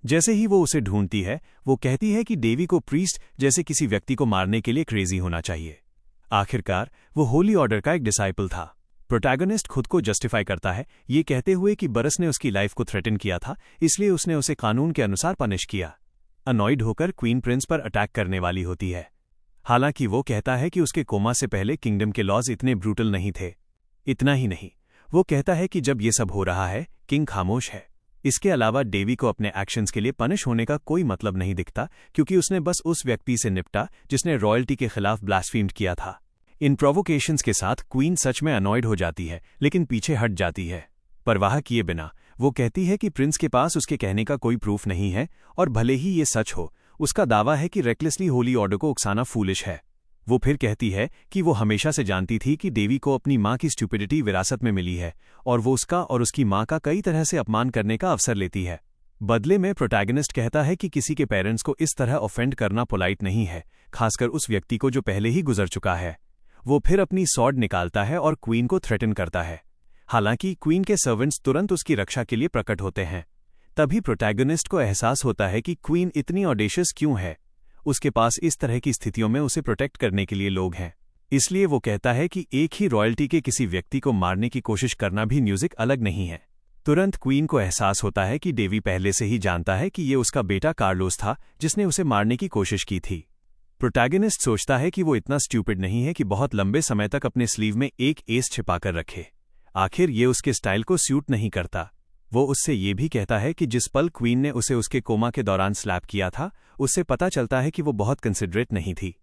जैसे ही वो उसे ढूंढती है, वो कहती है कि डेवी को प्रीस्ट जैसे किसी व्यक्ति को मारने के लिए क्रेजी होना चाहिए। आखिरकार वो होली ऑर्डर का एक डिसाइपल था। प्रोटैगनिस्ट खुद को जस्टिफाई करता है, ये कहते हुए कि बरस ने उसकी लाइफ को थ्रेटन किया था, इसलिए उसने उसे कानून के अनुसार पनिश किया। अनॉयड होकर क्वीन प्रिंस पर अटैक करने वाली होती है। हालांकि वो कहता है कि उसके कोमा से पहले किंगडम के लॉज इतने ब्रूटल नहीं थे। इतना ही नहीं, वो कहता है कि जब ये सब हो रहा है, किंग खामोश है। इसके अलावा डेवी को अपने एक्शंस के लिए पनिश होने का कोई मतलब नहीं दिखता, क्योंकि उसने बस उस व्यक्ति से निपटा जिसने रॉयल्टी के खिलाफ ब्लास्फीम्ड किया था। इन प्रोवोकेशंस के साथ क्वीन सच में अनॉयड हो जाती है, लेकिन पीछे हट जाती है। परवाह किए बिना वो कहती है कि प्रिंस के पास उसके कहने का कोई प्रूफ नहीं है, और भले ही ये सच हो, उसका दावा है कि रेकलेसली होली ऑर्डर को उकसाना फूलिश है। वो फिर कहती है कि वो हमेशा से जानती थी कि डेवी को अपनी माँ की स्टुपिडिटी विरासत में मिली है, और वो उसका और उसकी माँ का कई तरह से अपमान करने का अवसर लेती है। बदले में प्रोटैगनिस्ट कहता है कि किसी के पेरेंट्स को इस तरह ऑफेंड करना पोलाइट नहीं है, खासकर उस व्यक्ति को जो पहले ही गुजर चुका है। वो फिर अपनी सॉर्ड निकालता है और क्वीन को थ्रेटन करता है। हालांकि क्वीन के सर्वेंट्स तुरंत उसकी रक्षा के लिए प्रकट होते हैं। तभी प्रोटैगनिस्ट को एहसास होता है कि क्वीन इतनी ऑडेशियस क्यों है। उसके पास इस तरह की स्थितियों में उसे प्रोटेक्ट करने के लिए लोग हैं। इसलिए वो कहता है कि एक ही रॉयल्टी के किसी व्यक्ति को मारने की कोशिश करना भी म्यूजिक अलग नहीं है। तुरंत क्वीन को एहसास होता है कि डेवी पहले से ही जानता है कि ये उसका बेटा कार्लोस था जिसने उसे मारने की कोशिश की थी। प्रोटैगनिस्ट सोचता है कि वो इतना स्टूपिड नहीं है कि बहुत लंबे समय तक अपने स्लीव में एक एस छिपाकर रखे। आखिर ये उसके स्टाइल को सूट नहीं करता। वो उससे ये भी कहता है कि जिस पल क्वीन ने उसे उसके कोमा के दौरान स्लैप किया था, उससे पता चलता है कि वो बहुत कंसिडरेट नहीं थी।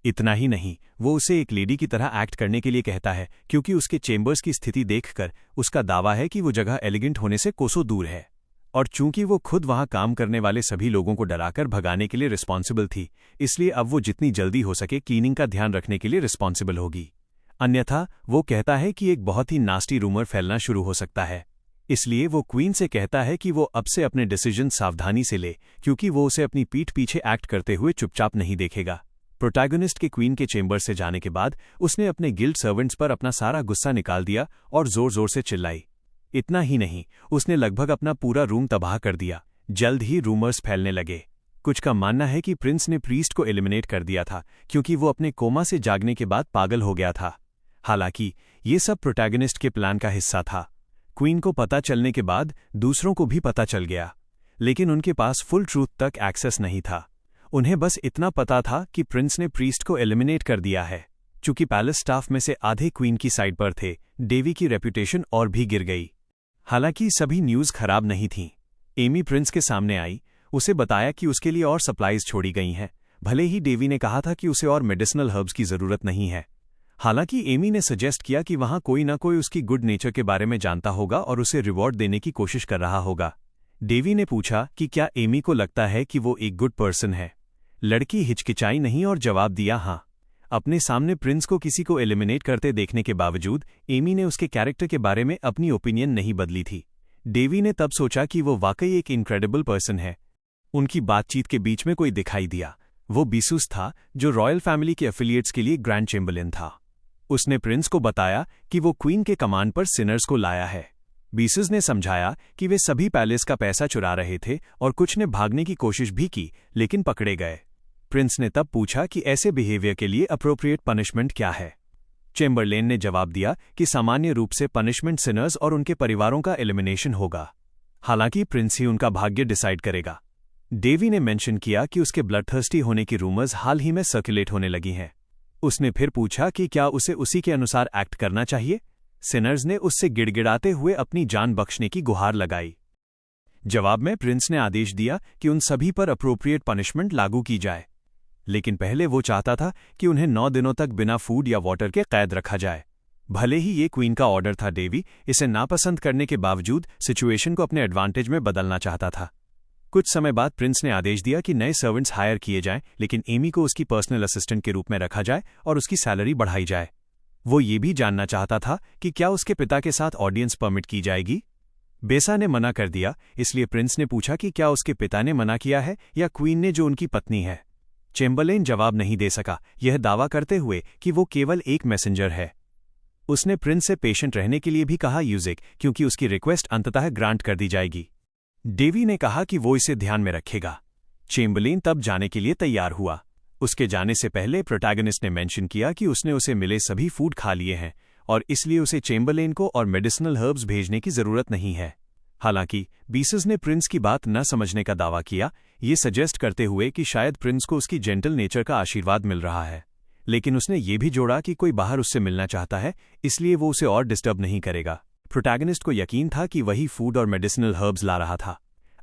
इतना ही नहीं, वो उसे एक लेडी की तरह एक्ट करने के लिए कहता है, क्योंकि उसके चेम्बर्स की स्थिति देखकर उसका दावा है कि वो जगह एलिगेंट होने से कोसों दूर है। और चूंकि वो खुद वहां काम करने वाले सभी लोगों को डराकर भगाने के लिए रिस्पॉन्सिबल थी, इसलिए अब वो जितनी जल्दी हो सके क्लीनिंग का ध्यान रखने के लिए रिस्पॉन्सिबल होगी। अन्यथा वो कहता है कि एक बहुत ही नास्टी रूमर फैलना शुरू हो सकता है। इसलिए वो क्वीन से कहता है कि वो अब से अपने डिसीजन सावधानी से ले, क्योंकि वो उसे अपनी पीठ पीछे एक्ट करते हुए चुपचाप नहीं देखेगा। प्रोटैगनिस्ट के क्वीन के चेंबर से जाने के बाद उसने अपने गिल्ड सर्वेंट्स पर अपना सारा गुस्सा निकाल दिया और जोर जोर से चिल्लाई। इतना ही नहीं, उसने लगभग अपना पूरा रूम तबाह कर दिया। जल्द ही रूमर्स फैलने लगे। कुछ का मानना है कि प्रिंस ने प्रीस्ट को एलिमिनेट कर दिया था, क्योंकि वो अपने कोमा से जागने के बाद पागल हो गया था। हालांकि ये सब प्रोटैगनिस्ट के प्लान का हिस्सा था। क्वीन को पता चलने के बाद दूसरों को भी पता चल गया, लेकिन उनके पास फुल ट्रूथ तक एक्सेस नहीं था। उन्हें बस इतना पता था कि प्रिंस ने प्रीस्ट को एलिमिनेट कर दिया है। चूंकि पैलेस स्टाफ में से आधे क्वीन की साइड पर थे, डेवी की रेपुटेशन और भी गिर गई। हालांकि सभी न्यूज़ खराब नहीं थीं। एमी प्रिंस के सामने आई, उसे बताया कि उसके लिए और सप्लाईज छोड़ी गई हैं, भले ही डेवी ने कहा था कि उसे और मेडिसिनल हर्ब्स की ज़रूरत नहीं है। हालांकि एमी ने सजेस्ट किया कि वहां कोई ना कोई उसकी गुड नेचर के बारे में जानता होगा और उसे रिवॉर्ड देने की कोशिश कर रहा होगा। डेवी ने पूछा कि क्या एमी को लगता है कि वो एक गुड पर्सन है। लड़की हिचकिचाई नहीं और जवाब दिया हाँ। अपने सामने प्रिंस को किसी को एलिमिनेट करते देखने के बावजूद एमी ने उसके कैरेक्टर के बारे में अपनी ओपिनियन नहीं बदली थी। डेवी ने तब सोचा कि वो वाकई एक इनक्रेडिबल पर्सन है। उनकी बातचीत के बीच में कोई दिखाई दिया। वो बीसूस था, जो रॉयल फैमिली के एफिलिएट्स के लिए ग्रैंड चैम्बरलेन था। उसने प्रिंस को बताया कि वो क्वीन के कमांड पर सिनर्स को लाया है। बीसूस ने समझाया कि वे सभी पैलेस का पैसा चुरा रहे थे और कुछ ने भागने की कोशिश भी की, लेकिन पकड़े गए। प्रिंस ने तब पूछा कि ऐसे बिहेवियर के लिए अप्रोप्रिएट पनिशमेंट क्या है। चैम्बरलेन ने जवाब दिया कि सामान्य रूप से पनिशमेंट सिनर्स और उनके परिवारों का एलिमिनेशन होगा। हालांकि प्रिंस ही उनका भाग्य डिसाइड करेगा। डेवी ने मेंशन किया कि उसके ब्लडथर्स्टी होने की रूमर्स हाल ही में सर्कुलेट होने लगी हैं। उसने फिर पूछा कि क्या उसे उसी के अनुसार एक्ट करना चाहिए। सिनर्स ने उससे गिड़गिड़ाते हुए अपनी जान बख्शने की गुहार लगाई। जवाब में प्रिंस ने आदेश दिया कि उन सभी पर अप्रोप्रिएट पनिशमेंट लागू की जाए, लेकिन पहले वो चाहता था कि उन्हें 9 दिनों तक बिना फूड या वाटर के कैद रखा जाए। भले ही ये क्वीन का ऑर्डर था, डेवी इसे नापसंद करने के बावजूद सिचुएशन को अपने एडवांटेज में बदलना चाहता था। कुछ समय बाद प्रिंस ने आदेश दिया कि नए सर्वेंट्स हायर किए जाएं, लेकिन एमी को उसकी पर्सनल असिस्टेंट के रूप में रखा जाए और उसकी सैलरी बढ़ाई जाए। वो ये भी जानना चाहता था कि क्या उसके पिता के साथ ऑडियंस परमिट की जाएगी। बेसा ने मना कर दिया, इसलिए प्रिंस ने पूछा कि क्या उसके पिता ने मना किया है या क्वीन ने, जो उनकी पत्नी है। चैम्बरलेन जवाब नहीं दे सका, यह दावा करते हुए कि वो केवल एक मैसेंजर है। उसने प्रिंस से पेशेंट रहने के लिए भी कहा, यूजिक, क्योंकि उसकी रिक्वेस्ट अंततः ग्रांट कर दी जाएगी। डेवी ने कहा कि वो इसे ध्यान में रखेगा। चेम्बरलेन तब जाने के लिए तैयार हुआ। उसके जाने से पहले प्रोटैगनिस्ट ने मेंशन किया कि उसने उसे मिले सभी फूड खा लिए हैं और इसलिए उसे चेम्बरलेन को और मेडिसिनल हर्ब्स भेजने की जरूरत नहीं है। हालांकि बीसस ने प्रिंस की बात न समझने का दावा किया, ये सजेस्ट करते हुए कि शायद प्रिंस को उसकी जेंटल नेचर का आशीर्वाद मिल रहा है। लेकिन उसने ये भी जोड़ा कि कोई बाहर उससे मिलना चाहता है, इसलिए वो उसे और डिस्टर्ब नहीं करेगा। प्रोटैगनिस्ट को यकीन था कि वही फूड और मेडिसिनल हर्ब्स ला रहा था।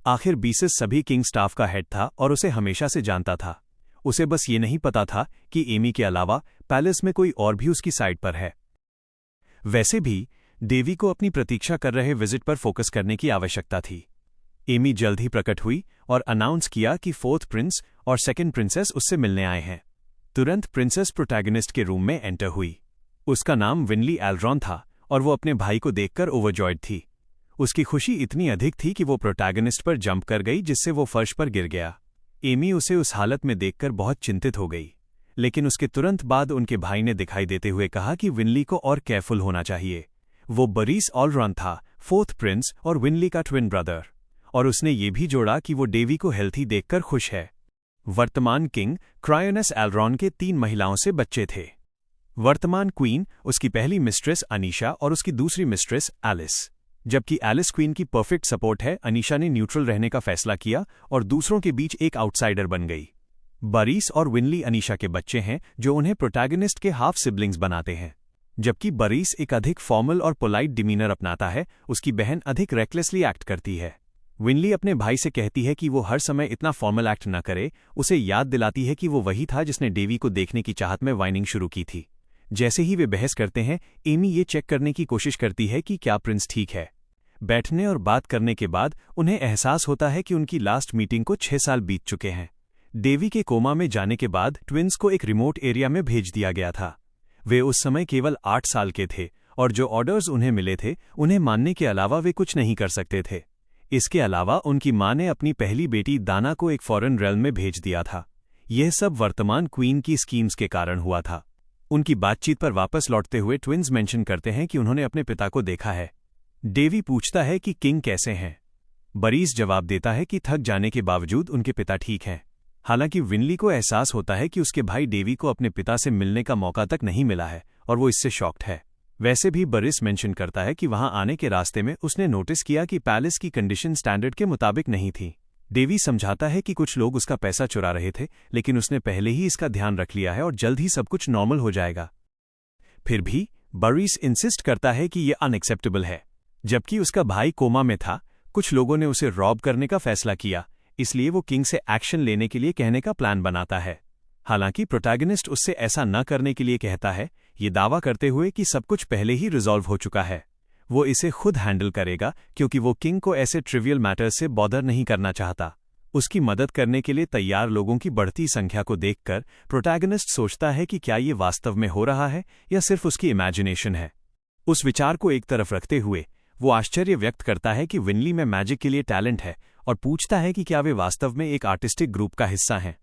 आखिर बीसस सभी किंग स्टाफ का हेड था और उसे हमेशा से जानता था। उसे बस ये नहीं पता था कि एमी के अलावा पैलेस में कोई और भी उसकी साइड पर है। वैसे भी डेवी को अपनी प्रतीक्षा कर रहे विजिट पर फोकस करने की आवश्यकता थी। एमी जल्द ही प्रकट हुई और अनाउंस किया कि फोर्थ प्रिंस और सेकंड प्रिंसेस उससे मिलने आए हैं। तुरंत प्रिंसेस प्रोटैगनिस्ट के रूम में एंटर हुई। उसका नाम विनली एल्रॉन था और वो अपने भाई को देखकर ओवरजॉयड थी। उसकी खुशी इतनी अधिक थी कि वो प्रोटैगनिस्ट पर जंप कर गई, जिससे वो फर्श पर गिर गया। एमी उसे उस हालत में देखकर बहुत चिंतित हो गई, लेकिन उसके तुरंत बाद उनके भाई ने दिखाई देते हुए कहा कि विनली को और केयरफुल होना चाहिए। वो बरीस एल्रॉन था, फोर्थ प्रिंस और विनली का ट्विन ब्रदर, और उसने ये भी जोड़ा कि वो डेवी को हेल्थी देखकर खुश है। वर्तमान किंग क्रायोनस एल्रॉन के 3 महिलाओं से बच्चे थे। वर्तमान क्वीन उसकी पहली मिस्ट्रेस अनीशा और उसकी दूसरी मिस्ट्रेस एलिस। जबकि एलिस क्वीन की परफेक्ट सपोर्ट है, अनीशा ने न्यूट्रल रहने का फैसला किया और दूसरों के बीच एक आउटसाइडर बन गई। बरीस और विनली अनीशा के बच्चे हैं, जो उन्हें प्रोटैगनिस्ट के हाफ सिबलिंग्स बनाते हैं। जबकि बरीस एक अधिक फॉर्मल और पोलाइट डिमीनर अपनाता है, उसकी बहन अधिक रेकलेसली एक्ट करती है। विनली अपने भाई से कहती है कि वो हर समय इतना फॉर्मल एक्ट न करे, उसे याद दिलाती है कि वो वही था जिसने डेवी को देखने की चाहत में वाइनिंग शुरू की थी। जैसे ही वे बहस करते हैं, एमी ये चेक करने की कोशिश करती है कि क्या प्रिंस ठीक है। बैठने और बात करने के बाद उन्हें एहसास होता है कि उनकी लास्ट मीटिंग को 6 साल बीत चुके हैं। डेवी के कोमा में जाने के बाद ट्विंस को एक रिमोट एरिया में भेज दिया गया था। वे उस समय केवल 8 साल के थे और जो ऑर्डर्स उन्हें मिले थे उन्हें मानने के अलावा वे कुछ नहीं कर सकते थे। इसके अलावा उनकी मां ने अपनी पहली बेटी दाना को एक फॉरेन रेल्म में भेज दिया था। यह सब वर्तमान क्वीन की स्कीम्स के कारण हुआ था। उनकी बातचीत पर वापस लौटते हुए ट्विंस मेंशन करते हैं कि उन्होंने अपने पिता को देखा है। डेवी पूछता है कि किंग कैसे हैं। बरीस जवाब देता है कि थक जाने के बावजूद उनके पिता ठीक हैं। हालांकि विनली को एहसास होता है कि उसके भाई डेवी को अपने पिता से मिलने का मौका तक नहीं मिला है और वो इससे शॉक्ड है। वैसे भी बरिस मेंशन करता है कि वहां आने के रास्ते में उसने नोटिस किया कि पैलेस की कंडीशन स्टैंडर्ड के मुताबिक नहीं थी। डेवी समझाता है कि कुछ लोग उसका पैसा चुरा रहे थे, लेकिन उसने पहले ही इसका ध्यान रख लिया है और जल्द ही सब कुछ नॉर्मल हो जाएगा। फिर भी बरीस इंसिस्ट करता है कि यह अनएक्सेप्टेबल है। जबकि उसका भाई कोमा में था, कुछ लोगों ने उसे रॉब करने का फैसला किया, इसलिए वो किंग से एक्शन लेने के लिए कहने का प्लान बनाता है। हालांकि प्रोटैगनिस्ट उससे ऐसा न करने के लिए कहता है, ये दावा करते हुए कि सब कुछ पहले ही रिजॉल्व हो चुका है। वो इसे खुद हैंडल करेगा क्योंकि वो किंग को ऐसे ट्रिवियल मैटर्स से बॉदर नहीं करना चाहता। उसकी मदद करने के लिए तैयार लोगों की बढ़ती संख्या को देखकर प्रोटैगनिस्ट सोचता है कि क्या ये वास्तव में हो रहा है या सिर्फ उसकी इमेजिनेशन है। उस विचार को एक तरफ रखते हुए वो आश्चर्य व्यक्त करता है कि विनली में मैजिक के लिए टैलेंट है और पूछता है कि क्या वे वास्तव में एक आर्टिस्टिक ग्रुप का हिस्सा हैं।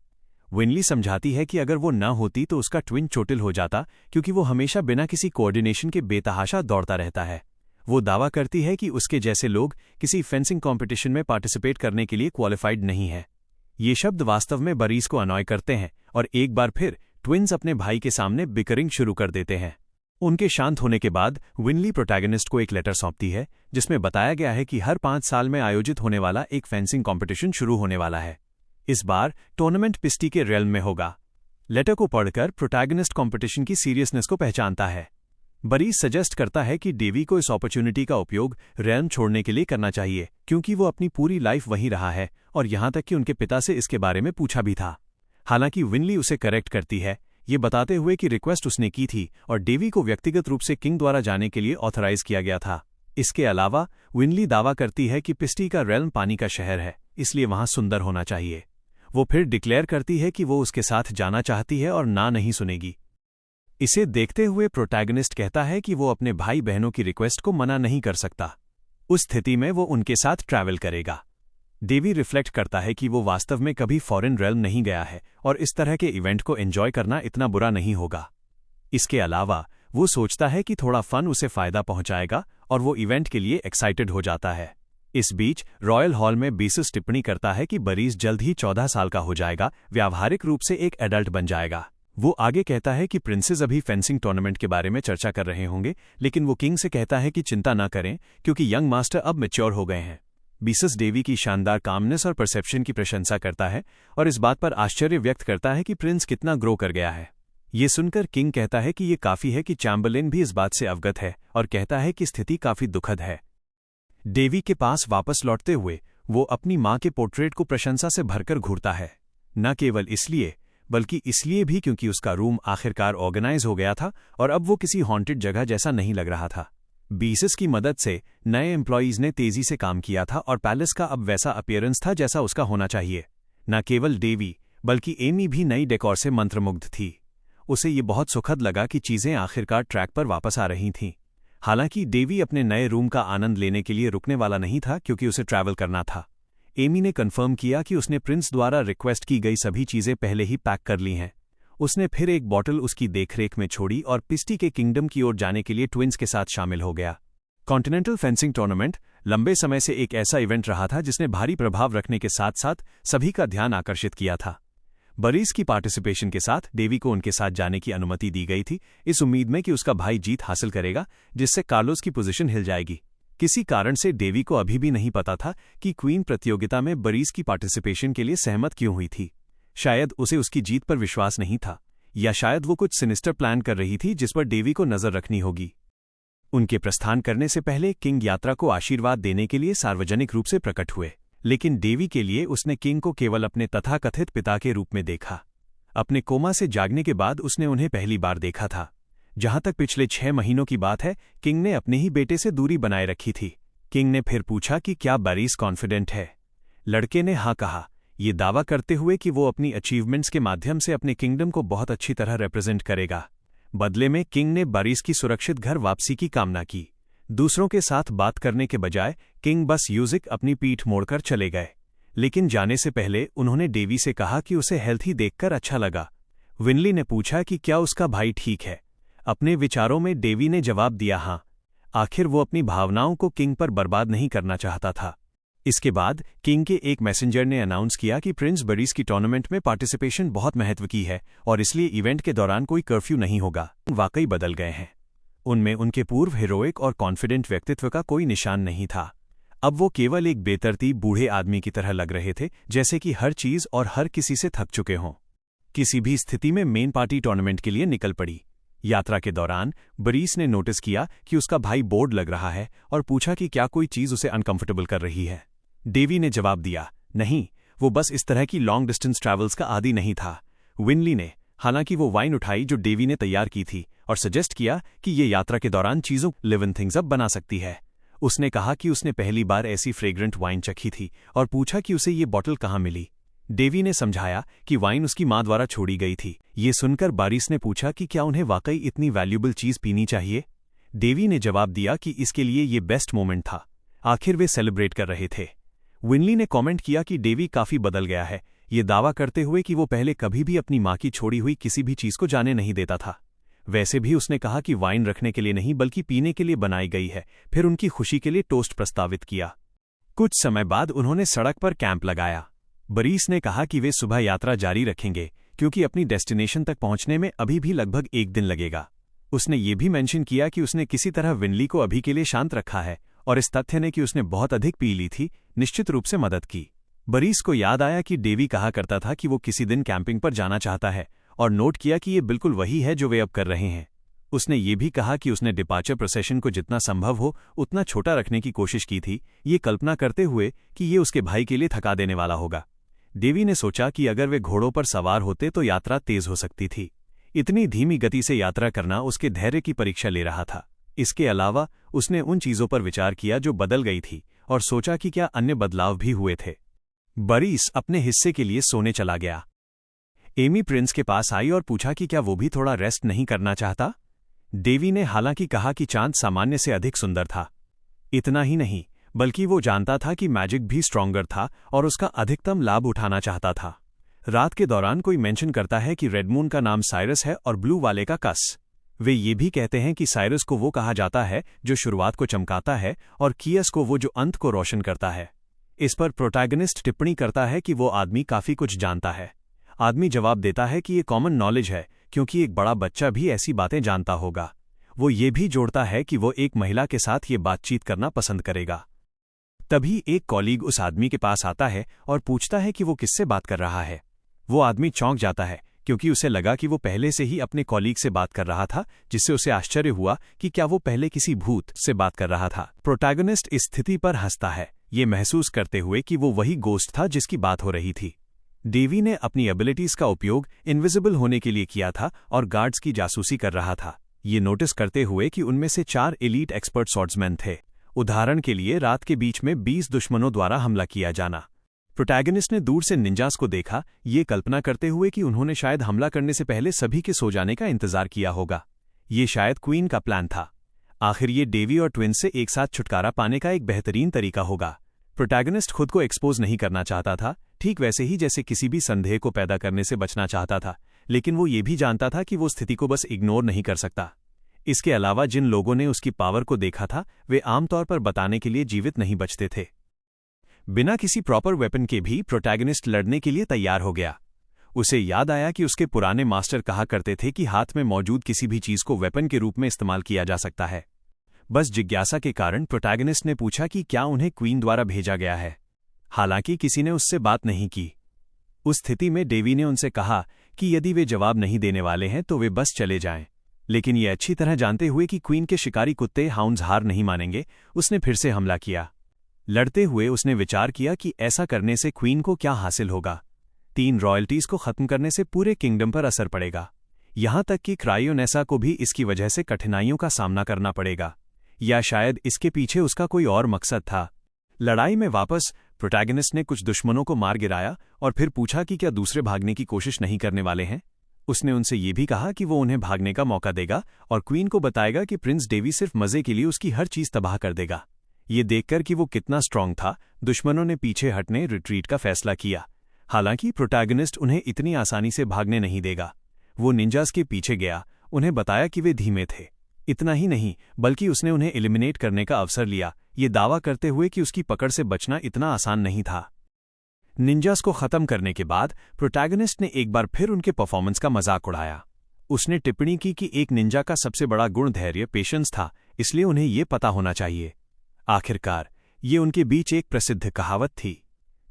विनली समझाती है कि अगर वो न होती तो उसका ट्विन चोटिल हो जाता, क्योंकि वो हमेशा बिना किसी कोऑर्डिनेशन के बेतहाशा दौड़ता रहता है। वो दावा करती है कि उसके जैसे लोग किसी फेंसिंग कॉम्पिटिशन में पार्टिसिपेट करने के लिए क्वालिफाइड नहीं है। ये शब्द वास्तव में बरीस को अनॉय करते हैं और एक बार फिर ट्विन्स अपने भाई के सामने बिकरिंग शुरू कर देते हैं। उनके शांत होने के बाद विनली प्रोटैगनिस्ट को एक लेटर सौंपती है, जिसमें बताया गया है कि हर 5 साल में आयोजित होने वाला एक फेंसिंग कॉम्पिटिशन शुरू होने वाला है। इस बार टूर्नामेंट पिस्टी के रेल्म में होगा। लेटर को पढ़कर प्रोटैगनिस्ट कॉम्पिटिशन की सीरियसनेस को पहचानता है। बरीस सजेस्ट करता है कि डेवी को इस अपॉर्चुनिटी का उपयोग रेल्म छोड़ने के लिए करना चाहिए, क्योंकि वो अपनी पूरी लाइफ वहीं रहा है और यहां तक कि उनके पिता से इसके बारे में पूछा भी था। हालांकि विनली उसे करेक्ट करती है, ये बताते हुए कि रिक्वेस्ट उसने की थी और डेवी को व्यक्तिगत रूप से किंग द्वारा जाने के लिए ऑथराइज किया गया था। इसके अलावा विनली दावा करती है कि पिस्टी का रेल्म पानी का शहर है, इसलिए वहां सुंदर होना चाहिए। वो फिर डिक्लेयर करती है कि वो उसके साथ जाना चाहती है और ना नहीं सुनेगी। इसे देखते हुए प्रोटैगनिस्ट कहता है कि वो अपने भाई बहनों की रिक्वेस्ट को मना नहीं कर सकता। उस स्थिति में वो उनके साथ ट्रैवल करेगा। डेवी रिफ्लेक्ट करता है कि वो वास्तव में कभी फॉरेन रेल्म नहीं गया है और इस तरह के इवेंट को एंजॉय करना इतना बुरा नहीं होगा। इसके अलावा वो सोचता है कि थोड़ा फन उसे फायदा पहुंचाएगा और वो इवेंट के लिए एक्साइटेड हो जाता है। इस बीच रॉयल हॉल में बीसस टिप्पणी करता है कि बरीस जल्द ही 14 साल का हो जाएगा, व्यावहारिक रूप से एक एडल्ट बन जाएगा। वो आगे कहता है कि प्रिंसेस अभी फेंसिंग टूर्नामेंट के बारे में चर्चा कर रहे होंगे, लेकिन वो किंग से कहता है कि चिंता न करें क्योंकि यंग मास्टर अब मैच्योर हो गए हैं। बीसस डेवी की शानदार कामनेस और परसेप्शन की प्रशंसा करता है और इस बात पर आश्चर्य व्यक्त करता है कि प्रिंस कितना ग्रो कर गया है। ये सुनकर किंग कहता है कि ये काफी है कि चैम्बरलेन भी इस बात से अवगत है और कहता है कि स्थिति काफी दुखद है। डेवी के पास वापस लौटते हुए वो अपनी मां के पोर्ट्रेट को प्रशंसा से भरकर घूरता है, न केवल इसलिए बल्कि इसलिए भी क्योंकि उसका रूम आखिरकार ऑर्गेनाइज हो गया था और अब वो किसी हॉन्टेड जगह जैसा नहीं लग रहा था। बीसस की मदद से नए एम्प्लॉयीज ने तेजी से काम किया था और पैलेस का अब वैसा अपीयरेंस था जैसा उसका होना चाहिए। न केवल डेवी बल्कि एमी भी नई डेकोर से मंत्रमुग्ध थी। उसे ये बहुत सुखद लगा कि चीजें आखिरकार ट्रैक पर वापस आ रही थीं। हालांकि डेवी अपने नए रूम का आनंद लेने के लिए रुकने वाला नहीं था क्योंकि उसे ट्रैवल करना था। एमी ने कन्फर्म किया कि उसने प्रिंस द्वारा रिक्वेस्ट की गई सभी चीजें पहले ही पैक कर ली हैं। उसने फिर एक बॉटल उसकी देखरेख में छोड़ी और पिस्टी के किंगडम की ओर जाने के लिए ट्विंस के साथ शामिल हो गया। कॉन्टिनेंटल फेंसिंग टूर्नामेंट लंबे समय से एक ऐसा इवेंट रहा था जिसने भारी प्रभाव रखने के साथ साथ सभी का ध्यान आकर्षित किया था। बरीस की पार्टिसिपेशन के साथ डेवी को उनके साथ जाने की अनुमति दी गई थी, इस उम्मीद में कि उसका भाई जीत हासिल करेगा जिससे कार्लोस की पोजीशन हिल जाएगी। किसी कारण से डेवी को अभी भी नहीं पता था कि क्वीन प्रतियोगिता में बरीस की पार्टिसिपेशन के लिए सहमत क्यों हुई थी। शायद उसे उसकी जीत पर विश्वास नहीं था, या शायद वो कुछ सिनिस्टर प्लान कर रही थी जिस पर डेवी को नजर रखनी होगी। उनके प्रस्थान करने से पहले किंग यात्रा को आशीर्वाद देने के लिए सार्वजनिक रूप से प्रकट हुए, लेकिन डेवी के लिए उसने किंग को केवल अपने तथाकथित पिता के रूप में देखा। अपने कोमा से जागने के बाद उसने उन्हें पहली बार देखा था। जहां तक पिछले 6 महीनों की बात है, किंग ने अपने ही बेटे से दूरी बनाए रखी थी। किंग ने फिर पूछा कि क्या बरीस कॉन्फिडेंट है। लड़के ने हाँ कहा, ये दावा करते हुए कि वो अपनी अचीवमेंट्स के माध्यम से अपने किंगडम को बहुत अच्छी तरह रिप्रेजेंट करेगा। बदले में किंग ने बरीस की सुरक्षित घर वापसी की कामना की। दूसरों के साथ बात करने के बजाय किंग बस यूजिक अपनी पीठ मोड़कर चले गए, लेकिन जाने से पहले उन्होंने डेवी से कहा कि उसे हेल्थी देखकर अच्छा लगा। विनली ने पूछा कि क्या उसका भाई ठीक है। अपने विचारों में डेवी ने जवाब दिया हाँ। आखिर वो अपनी भावनाओं को किंग पर बर्बाद नहीं करना चाहता था। इसके बाद किंग के एक मैसेंजर ने अनाउंस किया कि प्रिंस बरीस की टूर्नामेंट में पार्टिसिपेशन बहुत महत्व की है और इसलिए इवेंट के दौरान कोई कर्फ्यू नहीं होगा। वाकई बदल गए हैं। उनमें उनके पूर्व हीरोइक और कॉन्फिडेंट व्यक्तित्व का कोई निशान नहीं था। अब वो केवल एक बेतरतीब बूढ़े आदमी की तरह लग रहे थे, जैसे कि हर चीज और हर किसी से थक चुके हों। किसी भी स्थिति में मेन पार्टी टूर्नामेंट के लिए निकल पड़ी। यात्रा के दौरान बरीस ने नोटिस किया कि उसका भाई बोर्ड लग रहा है और पूछा कि क्या कोई चीज उसे अनकंफर्टेबल कर रही है। डेवी ने जवाब दिया, नहीं, वो बस इस तरह की लॉन्ग डिस्टेंस ट्रैवल्स का आदी नहीं था। विनली ने हालांकि वो वाइन उठाई जो डेवी ने तैयार की थी और सजेस्ट किया कि ये यात्रा के दौरान चीजों लिव इन थिंग्स अप बना सकती है। उसने कहा कि उसने पहली बार ऐसी फ्रेग्रेंट वाइन चखी थी और पूछा कि उसे ये बॉटल कहाँ मिली। डेवी ने समझाया कि वाइन उसकी मां द्वारा छोड़ी गई थी। ये सुनकर बरीस ने पूछा कि क्या उन्हें वाकई इतनी वैल्यूबल चीज पीनी चाहिए। डेवी ने जवाब दिया कि इसके लिए ये बेस्ट मोमेंट था। आखिर वे सेलिब्रेट कर रहे थे। विनली ने कमेंट किया कि डेवी काफी बदल गया है, ये दावा करते हुए कि वो पहले कभी भी अपनी मां की छोड़ी हुई किसी भी चीज को जाने नहीं देता था। वैसे भी उसने कहा कि वाइन रखने के लिए नहीं बल्कि पीने के लिए बनाई गई है। फिर उनकी खुशी के लिए टोस्ट प्रस्तावित किया। कुछ समय बाद उन्होंने सड़क पर कैंप लगाया। बरीस ने कहा कि वे सुबह यात्रा जारी रखेंगे क्योंकि अपनी डेस्टिनेशन तक पहुंचने में अभी भी लगभग 1 दिन लगेगा। उसने ये भी मेंशन किया कि उसने किसी तरह विनली को अभी के लिए शांत रखा है और इस तथ्य ने कि उसने बहुत अधिक पी ली थी निश्चित रूप से मदद की। बरीस को याद आया कि डेवी कहा करता था कि वो किसी दिन कैंपिंग पर जाना चाहता है और नोट किया कि ये बिल्कुल वही है जो वे अब कर रहे हैं। उसने ये भी कहा कि उसने डिपार्चर प्रोसेशन को जितना संभव हो उतना छोटा रखने की कोशिश की थी, ये कल्पना करते हुए कि ये उसके भाई के लिए थका देने वाला होगा। डेवी ने सोचा कि अगर वे घोड़ों पर सवार होते तो यात्रा तेज हो सकती थी। इतनी धीमी गति से यात्रा करना उसके धैर्य की परीक्षा ले रहा था। इसके अलावा उसने उन चीजों पर विचार किया जो बदल गई थी और सोचा कि क्या अन्य बदलाव भी हुए थे। बरीस अपने हिस्से के लिए सोने चला गया। एमी प्रिंस के पास आई और पूछा कि क्या वो भी थोड़ा रेस्ट नहीं करना चाहता। डेवी ने हालांकि कहा कि चांद सामान्य से अधिक सुंदर था। इतना ही नहीं बल्कि वो जानता था कि मैजिक भी स्ट्रॉन्गर था और उसका अधिकतम लाभ उठाना चाहता था। रात के दौरान कोई मेंशन करता है कि रेड मून का नाम साइरस है और ब्लू वाले का कस। वे ये भी कहते हैं कि साइरस को वो कहा जाता है जो शुरुआत को चमकाता है और कियस को वो जो अंत को रोशन करता है। इस पर प्रोटैगनिस्ट टिप्पणी करता है कि वो आदमी काफी कुछ जानता है। आदमी जवाब देता है कि ये कॉमन नॉलेज है, क्योंकि एक बड़ा बच्चा भी ऐसी बातें जानता होगा। वो ये भी जोड़ता है कि वो एक महिला के साथ ये बातचीत करना पसंद करेगा। तभी एक कॉलीग उस आदमी के पास आता है और पूछता है कि वो किससे बात कर रहा है। वो आदमी चौंक जाता है, क्योंकि उसे लगा कि वो पहले से ही अपने कॉलीग से बात कर रहा था, जिससे उसे आश्चर्य हुआ कि क्या वो पहले किसी भूत से बात कर रहा था। प्रोटैगनिस्ट इस स्थिति पर हंसता है, ये महसूस करते हुए कि वो वही गोस्ट था जिसकी बात हो रही थी। डेवी ने अपनी एबिलिटीज का उपयोग इनविजिबल होने के लिए किया था और गार्ड्स की जासूसी कर रहा था, ये नोटिस करते हुए कि उनमें से 4 एलीट एक्सपर्ट स्वॉर्ड्समैन थे। उदाहरण के लिए रात के बीच में 20 दुश्मनों द्वारा हमला किया जाना। प्रोटैगनिस्ट ने दूर से निंजास को देखा, ये कल्पना करते हुए कि उन्होंने शायद हमला करने से पहले सभी के सो जाने का इंतजार किया होगा। ये शायद क्वीन का प्लान था। आखिर ये डेवी और ट्विंस से एक साथ छुटकारा पाने का एक बेहतरीन तरीका होगा। प्रोटैगनिस्ट खुद को एक्सपोज नहीं करना चाहता था, ठीक वैसे ही जैसे किसी भी संदेह को पैदा करने से बचना चाहता था, लेकिन वो ये भी जानता था कि वो स्थिति को बस इग्नोर नहीं कर सकता। इसके अलावा जिन लोगों ने उसकी पावर को देखा था, वे आमतौर पर बताने के लिए जीवित नहीं बचते थे। बिना किसी प्रॉपर वेपन के भी प्रोटैगनिस्ट लड़ने के लिए तैयार हो गया। उसे याद आया कि उसके पुराने मास्टर कहा करते थे कि हाथ में मौजूद किसी भी चीज को वेपन के रूप में इस्तेमाल किया जा सकता है। बस जिज्ञासा के कारण प्रोटैगनिस्ट ने पूछा कि क्या उन्हें क्वीन द्वारा भेजा गया है। हालांकि किसी ने उससे बात नहीं की। उस स्थिति में डेवी ने उनसे कहा कि यदि वे जवाब नहीं देने वाले हैं तो वे बस चले जाएं। लेकिन ये अच्छी तरह जानते हुए कि क्वीन के शिकारी कुत्ते हाउंड्स हार नहीं मानेंगे, उसने फिर से हमला किया। लड़ते हुए उसने विचार किया कि ऐसा करने से क्वीन को क्या हासिल होगा। 3 रॉयल्टीज को खत्म करने से पूरे किंगडम पर असर पड़ेगा, यहां तक कि क्रायोनेसा को भी इसकी वजह से कठिनाइयों का सामना करना पड़ेगा, या शायद इसके पीछे उसका कोई और मकसद था। लड़ाई में वापस प्रोटैगनिस्ट ने कुछ दुश्मनों को मार गिराया और फिर पूछा कि क्या दूसरे भागने की कोशिश नहीं करने वाले हैं। उसने उनसे ये भी कहा कि वो उन्हें भागने का मौका देगा और क्वीन को बताएगा कि प्रिंस डेवी सिर्फ मजे के लिए उसकी हर चीज तबाह कर देगा। ये देखकर कि वो कितना स्ट्रांग था, दुश्मनों ने पीछे हटने रिट्रीट का फैसला किया। हालांकि प्रोटैगनिस्ट उन्हें इतनी आसानी से भागने नहीं देगा। वो निंजास के पीछे गया, उन्हें बताया कि वे धीमे थे। इतना ही नहीं, बल्कि उसने उन्हें एलिमिनेट करने का अवसर लिया, ये दावा करते हुए कि उसकी पकड़ से बचना इतना आसान नहीं था। निंजास को खत्म करने के बाद प्रोटैगनिस्ट ने एक बार फिर उनके परफॉर्मेंस का मजाक उड़ाया। उसने टिप्पणी की कि एक निंजा का सबसे बड़ा गुण धैर्य पेशेंस था, इसलिए उन्हें ये पता होना चाहिए। आखिरकार ये उनके बीच एक प्रसिद्ध कहावत थी।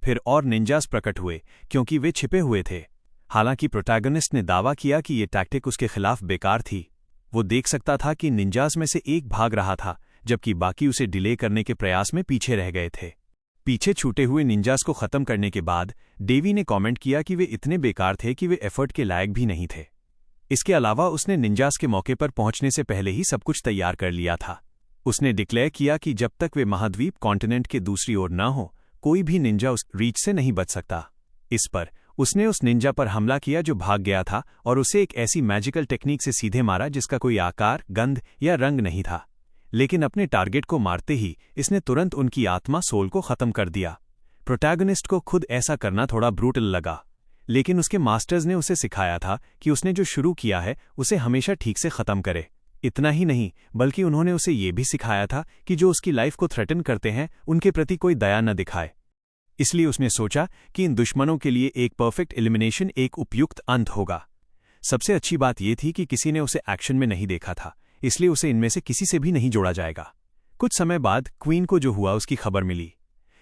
फिर और निंजास प्रकट हुए, क्योंकि वे छिपे हुए थे। हालांकि प्रोटैगनिस्ट ने दावा किया कि ये टैक्टिक उसके खिलाफ बेकार थी। वो देख सकता था कि निंजास में से एक भाग रहा था, जबकि बाकी उसे डिले करने के प्रयास में पीछे रह गए थे। पीछे छूटे हुए निंजास को खत्म करने के बाद डेवी ने कमेंट किया कि वे इतने बेकार थे कि वे एफर्ट के लायक भी नहीं थे। इसके अलावा उसने निंजास के मौके पर पहुंचने से पहले ही सब कुछ तैयार कर लिया था। उसने डिक्लेयर किया कि जब तक वे महाद्वीप कॉन्टिनेंट के दूसरी ओर न हो, कोई भी निंजा उस रीच से नहीं बच सकता। इस पर उसने उस निंजा पर हमला किया जो भाग गया था और उसे एक ऐसी मैजिकल टेक्निक से सीधे मारा जिसका कोई आकार, गंध या रंग नहीं था। लेकिन अपने टारगेट को मारते ही इसने तुरंत उनकी आत्मा सोल को खत्म कर दिया। प्रोटैगनिस्ट को खुद ऐसा करना थोड़ा ब्रूटल लगा, लेकिन उसके मास्टर्स ने उसे सिखाया था कि उसने जो शुरू किया है उसे हमेशा ठीक से खत्म करे। इतना ही नहीं, बल्कि उन्होंने उसे ये भी सिखाया था कि जो उसकी लाइफ को थ्रेटन करते हैं उनके प्रति कोई दया न दिखाए। इसलिए उसने सोचा कि इन दुश्मनों के लिए एक परफेक्ट एलिमिनेशन एक उपयुक्त अंत होगा। सबसे अच्छी बात यह थी कि किसी ने उसे एक्शन में नहीं देखा था, इसलिए उसे इनमें से किसी से भी नहीं जोड़ा जाएगा। कुछ समय बाद क्वीन को जो हुआ उसकी खबर मिली।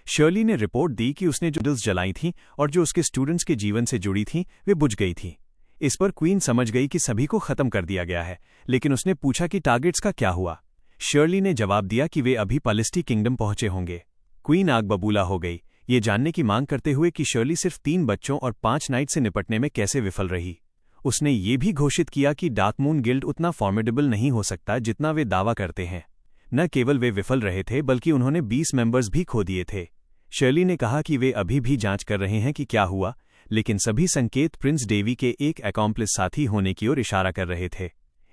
शर्ली ने रिपोर्ट दी कि उसने जो कैंडल्स जलाई थीं और जो उसके स्टूडेंट्स के जीवन से जुड़ी थीं वे बुझ गई थीं। इस पर क्वीन समझ गई कि सभी को खत्म कर दिया गया है, लेकिन उसने पूछा कि टारगेट्स का क्या हुआ। शर्ली ने जवाब दिया कि वे अभी पलिस्टी किंगडम पहुंचे होंगे। क्वीन आग बबूला हो गई, ये जानने की मांग करते हुए कि शर्ली सिर्फ 3 बच्चों और 5 नाइट से निपटने में कैसे विफल रही। उसने ये भी घोषित किया कि डार्कमून गिल्ड उतना फॉर्मिडेबल नहीं हो सकता जितना वे दावा करते हैं। न केवल वे विफल रहे थे, बल्कि उन्होंने 20 मेंबर्स भी खो दिए थे। शर्ली ने कहा कि वे अभी भी जांच कर रहे हैं कि क्या हुआ, लेकिन सभी संकेत प्रिंस डेवी के एक अकॉम्प्लिस साथी होने की ओर इशारा कर रहे थे।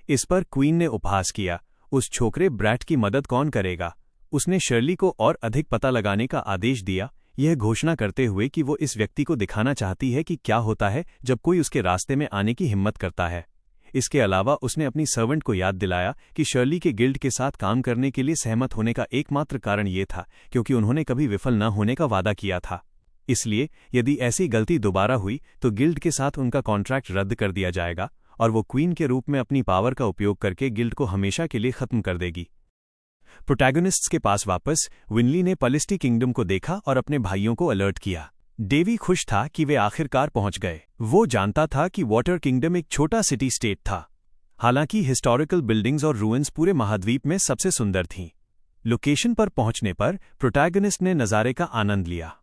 इस पर क्वीन ने उपहास किया, उस छोकरे ब्रैट की मदद कौन करेगा। उसने शर्ली को और अधिक पता लगाने का आदेश दिया, यह घोषणा करते हुए कि वो इस व्यक्ति को दिखाना चाहती है कि क्या होता है जब कोई उसके रास्ते में आने की हिम्मत करता है। इसके अलावा उसने अपनी सर्वेंट को याद दिलाया कि शर्ली के गिल्ड के साथ काम करने के लिए सहमत होने का एकमात्र कारण ये था क्योंकि उन्होंने कभी विफल न होने का वादा किया था। इसलिए यदि ऐसी गलती दोबारा हुई तो गिल्ड के साथ उनका कॉन्ट्रैक्ट रद्द कर दिया जाएगा और वो क्वीन के रूप में अपनी पावर का उपयोग करके गिल्ड को हमेशा के लिए खत्म कर देगी। प्रोटैगनिस्ट्स के पास वापस विनली ने पलिस्टी किंगडम को देखा और अपने भाइयों को अलर्ट किया। डेवी खुश था कि वे आखिरकार पहुंच गए। वो जानता था कि वाटर किंगडम एक छोटा सिटी स्टेट था, हालांकि हिस्टोरिकल बिल्डिंग्स और रूइंस पूरे महाद्वीप में सबसे सुंदर थीं। लोकेशन पर पहुंचने पर प्रोटैगनिस्ट ने नज़ारे का आनंद लिया।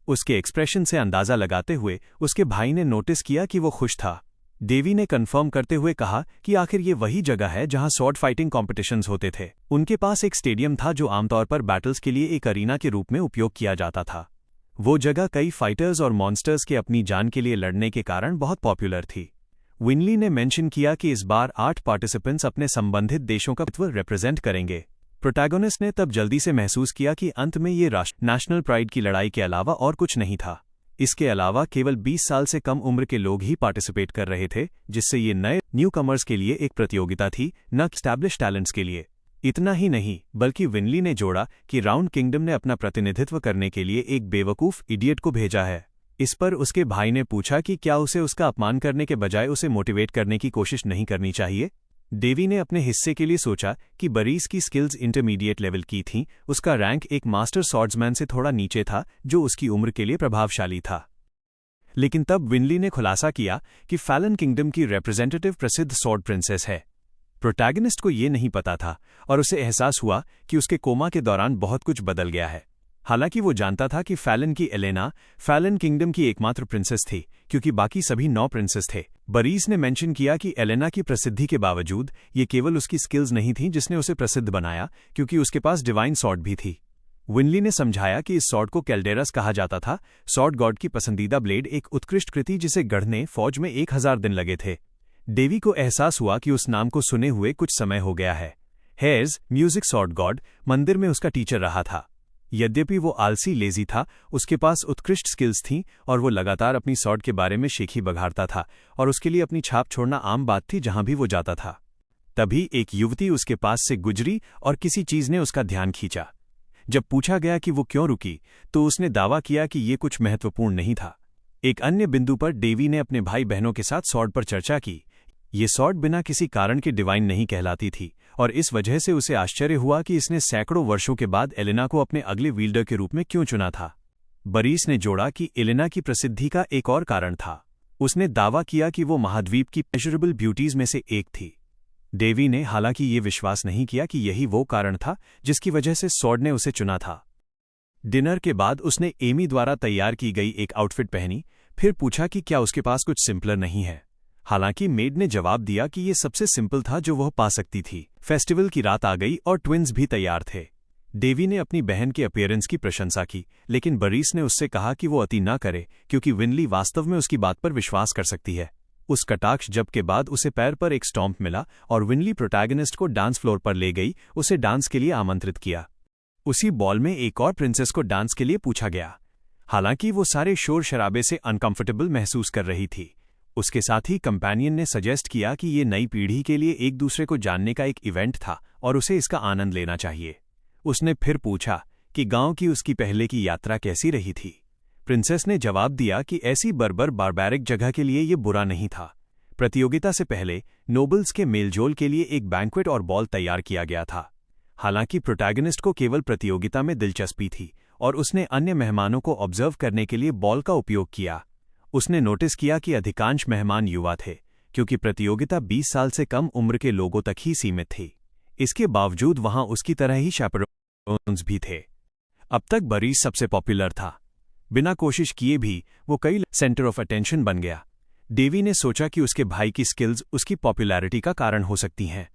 उसके एक्सप्रेशन से अंदाजा लगाते हुए उसके भाई ने नोटिस किया कि वो खुश था। डेवी ने कंफर्म करते हुए कहा कि आखिर ये वही जगह है जहां स्वॉर्ड फाइटिंग कॉम्पिटिशन्स होते थे। उनके पास एक स्टेडियम था जो आमतौर पर बैटल्स के लिए एक अरीना के रूप में उपयोग किया जाता था। वो जगह कई फाइटर्स और मॉन्स्टर्स के अपनी जान के लिए लड़ने के कारण बहुत पॉपुलर थी। विनली ने मेंशन किया कि इस बार 8 पार्टिसिपेंट्स अपने संबंधित देशों का प्रतिनिधित्व रिप्रेजेंट करेंगे। प्रोटैगनिस्ट ने तब जल्दी से महसूस किया कि अंत में ये नेशनल प्राइड की लड़ाई के अलावा और कुछ नहीं था। इसके अलावा केवल 20 साल से कम उम्र के लोग ही पार्टिसिपेट कर रहे थे, जिससे ये नए न्यूकमर्स के लिए एक प्रतियोगिता थी, न एस्टैब्लिश टैलेंट्स के लिए। इतना ही नहीं, बल्कि विनली ने जोड़ा कि राउंड किंगडम ने अपना प्रतिनिधित्व करने के लिए एक बेवकूफ़ इडियट को भेजा है। इस पर उसके भाई ने पूछा कि क्या उसे उसका अपमान करने के बजाय उसे मोटिवेट करने की कोशिश नहीं करनी चाहिए। डेवी ने अपने हिस्से के लिए सोचा कि बरीस की स्किल्स इंटरमीडिएट लेवल की थीं, उसका रैंक एक मास्टर स्वॉर्ड्समैन से थोड़ा नीचे था जो उसकी उम्र के लिए प्रभावशाली था। लेकिन तब विनली ने खुलासा किया कि फैलन किंगडम की रिप्रेजेंटेटिव प्रसिद्ध स्वॉर्ड प्रिंसेस है। प्रोटैगनिस्ट को ये नहीं पता था और उसे एहसास हुआ कि उसके कोमा के दौरान बहुत कुछ बदल गया है। हालांकि वो जानता था कि फैलन की एलेना फैलन किंगडम की एकमात्र प्रिंसेस थी, क्योंकि बाकी सभी 9 प्रिंसेस थे। बरीस ने मेंशन किया कि एलेना की प्रसिद्धि के बावजूद ये केवल उसकी स्किल्स नहीं थीं जिसने उसे प्रसिद्ध बनाया, क्योंकि उसके पास डिवाइन सॉर्ड भी थी। विनली ने समझाया कि इस सॉर्ड को कैल्डेरस कहा जाता था, सॉर्ड गॉड की पसंदीदा ब्लेड, एक उत्कृष्ट कृति जिसे गढ़ने फौज में 1000 दिन लगे थे। डेवी को एहसास हुआ कि उस नाम को सुने हुए कुछ समय हो गया है। हेयर्स, म्यूजिक सॉर्ड गॉड, मंदिर में उसका टीचर रहा था। यद्यपि वो आलसी लेजी था, उसके पास उत्कृष्ट स्किल्स थीं और वो लगातार अपनी सॉर्ड के बारे में शेखी बघाड़ता था और उसके लिए अपनी छाप छोड़ना आम बात थी जहां भी वो जाता था। तभी एक युवती उसके पास से गुजरी और किसी चीज ने उसका ध्यान खींचा। जब पूछा गया कि वो क्यों रुकी, तो उसने दावा किया कि ये कुछ महत्वपूर्ण नहीं था। एक अन्य बिंदु पर डेवी ने अपने भाई बहनों के साथ सॉर्ड पर चर्चा की। ये सॉर्ड बिना किसी कारण के डिवाइन नहीं कहलाती थी और इस वजह से उसे आश्चर्य हुआ कि इसने सैकड़ों वर्षों के बाद एलेना को अपने अगले विल्डर के रूप में क्यों चुना था। बरीस ने जोड़ा कि एलेना की प्रसिद्धि का एक और कारण था। उसने दावा किया कि वो महाद्वीप की मेजरेबल ब्यूटीज में से एक थी। डेवी ने हालांकि ये विश्वास नहीं किया कि यही वो कारण था जिसकी वजह से सॉर्ड ने उसे चुना था। डिनर के बाद उसने एमी द्वारा तैयार की गई एक आउटफिट पहनी, फिर पूछा कि क्या उसके पास कुछ सिंपलर नहीं है। हालांकि मेड ने जवाब दिया कि ये सबसे सिंपल था जो वह पा सकती थी। फेस्टिवल की रात आ गई और ट्विन्स भी तैयार थे। डेवी ने अपनी बहन के अपीयरेंस की प्रशंसा की, लेकिन बरीस ने उससे कहा कि वो अति ना करे क्योंकि विनली वास्तव में उसकी बात पर विश्वास कर सकती है। उस कटाक्ष जब के बाद उसे पैर पर एक स्टॉम्प मिला और विनली प्रोटैगनिस्ट को डांस फ्लोर पर ले गई, उसे डांस के लिए आमंत्रित किया। उसी बॉल में एक और प्रिंसेस को डांस के लिए पूछा गया। हालांकि वो सारे शोर शराबे से अनकंफर्टेबल महसूस कर रही थी। उसके साथ ही कंपेनियन ने सजेस्ट किया कि ये नई पीढ़ी के लिए एक दूसरे को जानने का एक इवेंट था और उसे इसका आनंद लेना चाहिए। उसने फिर पूछा कि गांव की उसकी पहले की यात्रा कैसी रही थी। प्रिंसेस ने जवाब दिया कि ऐसी बर्बर बारबैरिक जगह के लिए ये बुरा नहीं था। प्रतियोगिता से पहले नोबल्स के मेलजोल के लिए एक बैंक्वेट और बॉल तैयार किया गया था। हालांकि प्रोटैगनिस्ट को केवल प्रतियोगिता में दिलचस्पी थी और उसने अन्य मेहमानों को ऑब्जर्व करने के लिए बॉल का उपयोग किया। उसने नोटिस किया कि अधिकांश मेहमान युवा थे, क्योंकि प्रतियोगिता 20 साल से कम उम्र के लोगों तक ही सीमित थी। इसके बावजूद वहां उसकी तरह ही शैपरोन्स भी थे। अब तक बरीस सबसे पॉपुलर था। बिना कोशिश किए भी वो कई सेंटर ऑफ अटेंशन बन गया। डेवी ने सोचा कि उसके भाई की स्किल्स उसकी पॉपुलैरिटी का कारण हो सकती हैं।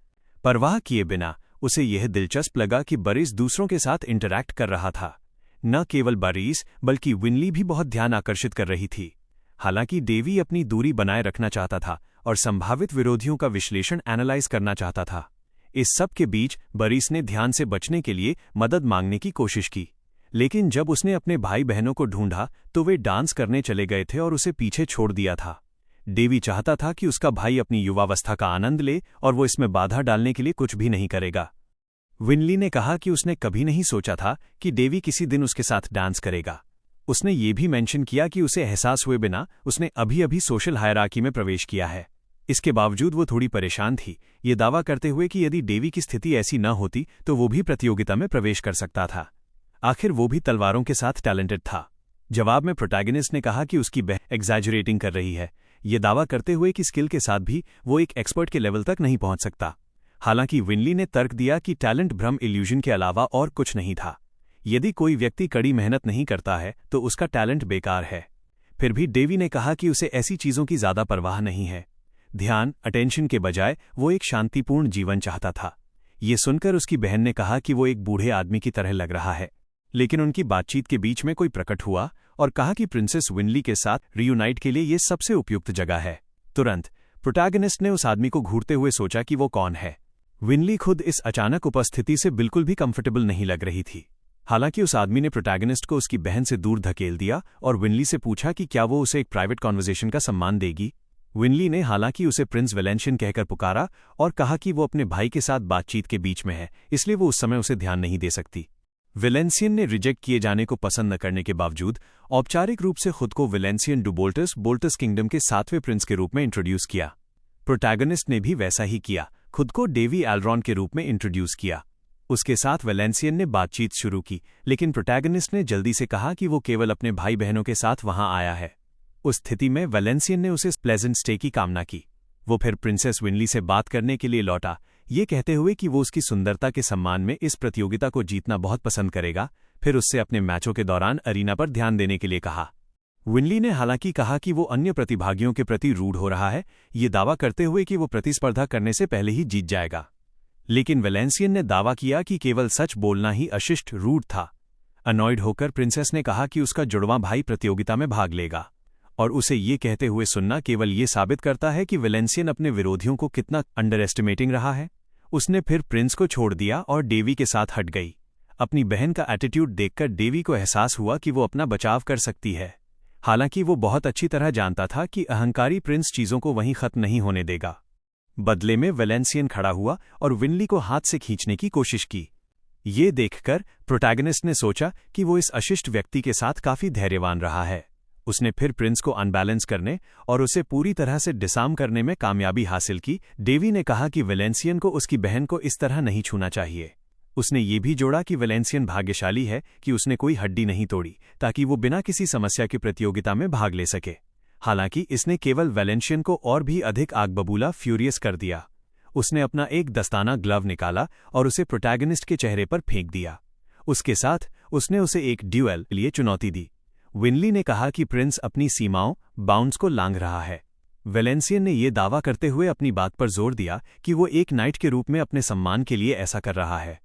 परवाह किए बिना उसे यह दिलचस्प लगा कि बरीस दूसरों के साथ इंटरैक्ट कर रहा था। न केवल बरीस बल्कि विनली भी बहुत ध्यान आकर्षित कर रही थी। हालांकि डेवी अपनी दूरी बनाए रखना चाहता था और संभावित विरोधियों का विश्लेषण एनालाइज करना चाहता था। इस सब के बीच बरीस ने ध्यान से बचने के लिए मदद मांगने की कोशिश की, लेकिन जब उसने अपने भाई बहनों को ढूंढा तो वे डांस करने चले गए थे और उसे पीछे छोड़ दिया था। डेवी चाहता था कि उसका भाई अपनी युवावस्था का आनंद ले और वो इसमें बाधा डालने के लिए कुछ भी नहीं करेगा। विनली ने कहा कि उसने कभी नहीं सोचा था कि डेवी किसी दिन उसके साथ डांस करेगा। उसने ये भी मेंशन किया कि उसे एहसास हुए बिना उसने अभी अभी सोशल हायरार्की में प्रवेश किया है। इसके बावजूद वो थोड़ी परेशान थी, ये दावा करते हुए कि यदि डेवी की स्थिति ऐसी न होती तो वो भी प्रतियोगिता में प्रवेश कर सकता था। आखिर वो भी तलवारों के साथ टैलेंटेड था। जवाब में प्रोटैगनिस्ट ने कहा कि उसकी बहन एग्जैजरेटिंग कर रही है, ये दावा करते हुए कि स्किल के साथ भी वो एक एक्सपर्ट के लेवल तक नहीं पहुंच सकता। हालांकि विनली ने तर्क दिया कि टैलेंट भ्रम इल्यूजन के अलावा और कुछ नहीं था। यदि कोई व्यक्ति कड़ी मेहनत नहीं करता है तो उसका टैलेंट बेकार है। फिर भी डेवी ने कहा कि उसे ऐसी चीजों की ज्यादा परवाह नहीं है। ध्यान, अटेंशन के बजाय वो एक शांतिपूर्ण जीवन चाहता था। ये सुनकर उसकी बहन ने कहा कि वो एक बूढ़े आदमी की तरह लग रहा है, लेकिन उनकी बातचीत के बीच में कोई प्रकट हुआ और कहा कि प्रिंसेस विनली के साथ रियूनाइट के लिए ये सबसे उपयुक्त जगह है। तुरंत प्रोटैगनिस्ट ने उस आदमी को घूरते हुए सोचा कि वो कौन है। विनली खुद इस अचानक उपस्थिति से बिल्कुल भी कंफर्टेबल नहीं लग रही थी। हालांकि उस आदमी ने प्रोटैगनिस्ट को उसकी बहन से दूर धकेल दिया और विनली से पूछा कि क्या वो उसे एक प्राइवेट कॉन्वर्सेशन का सम्मान देगी। विनली ने हालांकि उसे प्रिंस वेलेंशियन कहकर पुकारा और कहा कि वो अपने भाई के साथ बातचीत के बीच में है, इसलिए वो उस समय उसे ध्यान नहीं दे सकती। वेलेंसियन ने रिजेक्ट किए जाने को पसंद न करने के बावजूद औपचारिक रूप से खुद को वेलेंसियन डू बोल्टस किंगडम के 7वें प्रिंस के रूप में इंट्रोड्यूस किया। प्रोटैगनिस्ट ने भी वैसा ही किया, खुद को डेवी एल्रॉन के रूप में इंट्रोड्यूस किया। उसके साथ वेलेंसियन ने बातचीत शुरू की, लेकिन प्रोटैगनिस्ट ने जल्दी से कहा कि वो केवल अपने भाई बहनों के साथ वहां आया है। उस स्थिति में वेलेंसियन ने उसे प्लेजेंट स्टे की कामना की। वो फिर प्रिंसेस विनली से बात करने के लिए लौटा, ये कहते हुए कि वो उसकी सुंदरता के सम्मान में इस प्रतियोगिता को जीतना बहुत पसंद करेगा। फिर उससे अपने मैचों के दौरान अरीना पर ध्यान देने के लिए कहा। विनली ने हालांकि कहा कि वो अन्य प्रतिभागियों के प्रति रूड हो रहा है, ये दावा करते हुए कि वो प्रतिस्पर्धा करने से पहले ही जीत जाएगा। लेकिन वेलेंसियन ने दावा किया कि केवल सच बोलना ही अशिष्ट रूड था। अनॉयड होकर प्रिंसेस ने कहा कि उसका जुड़वां भाई प्रतियोगिता में भाग लेगा, और उसे ये कहते हुए सुनना केवल ये साबित करता है कि वेलेंसियन अपने विरोधियों को कितना अंडर एस्टिमेटिंग रहा है। उसने फिर प्रिंस को छोड़ दिया और डेवी के साथ हट गई। अपनी बहन का एटीट्यूड देखकर डेवी को एहसास हुआ कि वो अपना बचाव कर सकती है। हालांकि वो बहुत अच्छी तरह जानता था कि अहंकारी प्रिंस चीजों को वहीं खत्म नहीं होने देगा। बदले में वेलेंसियन खड़ा हुआ और विनली को हाथ से खींचने की कोशिश की। ये देखकर प्रोटैगनिस्ट ने सोचा कि वो इस अशिष्ट व्यक्ति के साथ काफी धैर्यवान रहा है। उसने फिर प्रिंस को अनबैलेंस करने और उसे पूरी तरह से डिसार्म करने में कामयाबी हासिल की। डेवी ने कहा कि वेलेंसियन को उसकी बहन को इस तरह नहीं छूना चाहिए। उसने ये भी जोड़ा कि वेलेंसियन भाग्यशाली है कि उसने कोई हड्डी नहीं तोड़ी, ताकि वो बिना किसी समस्या की प्रतियोगिता में भाग ले सके। हालांकि इसने केवल वेलेंशियन को और भी अधिक आग बबूला फ्यूरियस कर दिया। उसने अपना एक दस्ताना ग्लव निकाला और उसे प्रोटैगनिस्ट के चेहरे पर फेंक दिया। उसके साथ उसने उसे एक ड्यूएल के लिए चुनौती दी। विनली ने कहा कि प्रिंस अपनी सीमाओं बाउंड्स को लांघ रहा है। वेलेंसियन ने यह दावा करते हुए अपनी बात पर जोर दिया कि वो एक नाइट के रूप में अपने सम्मान के लिए ऐसा कर रहा है।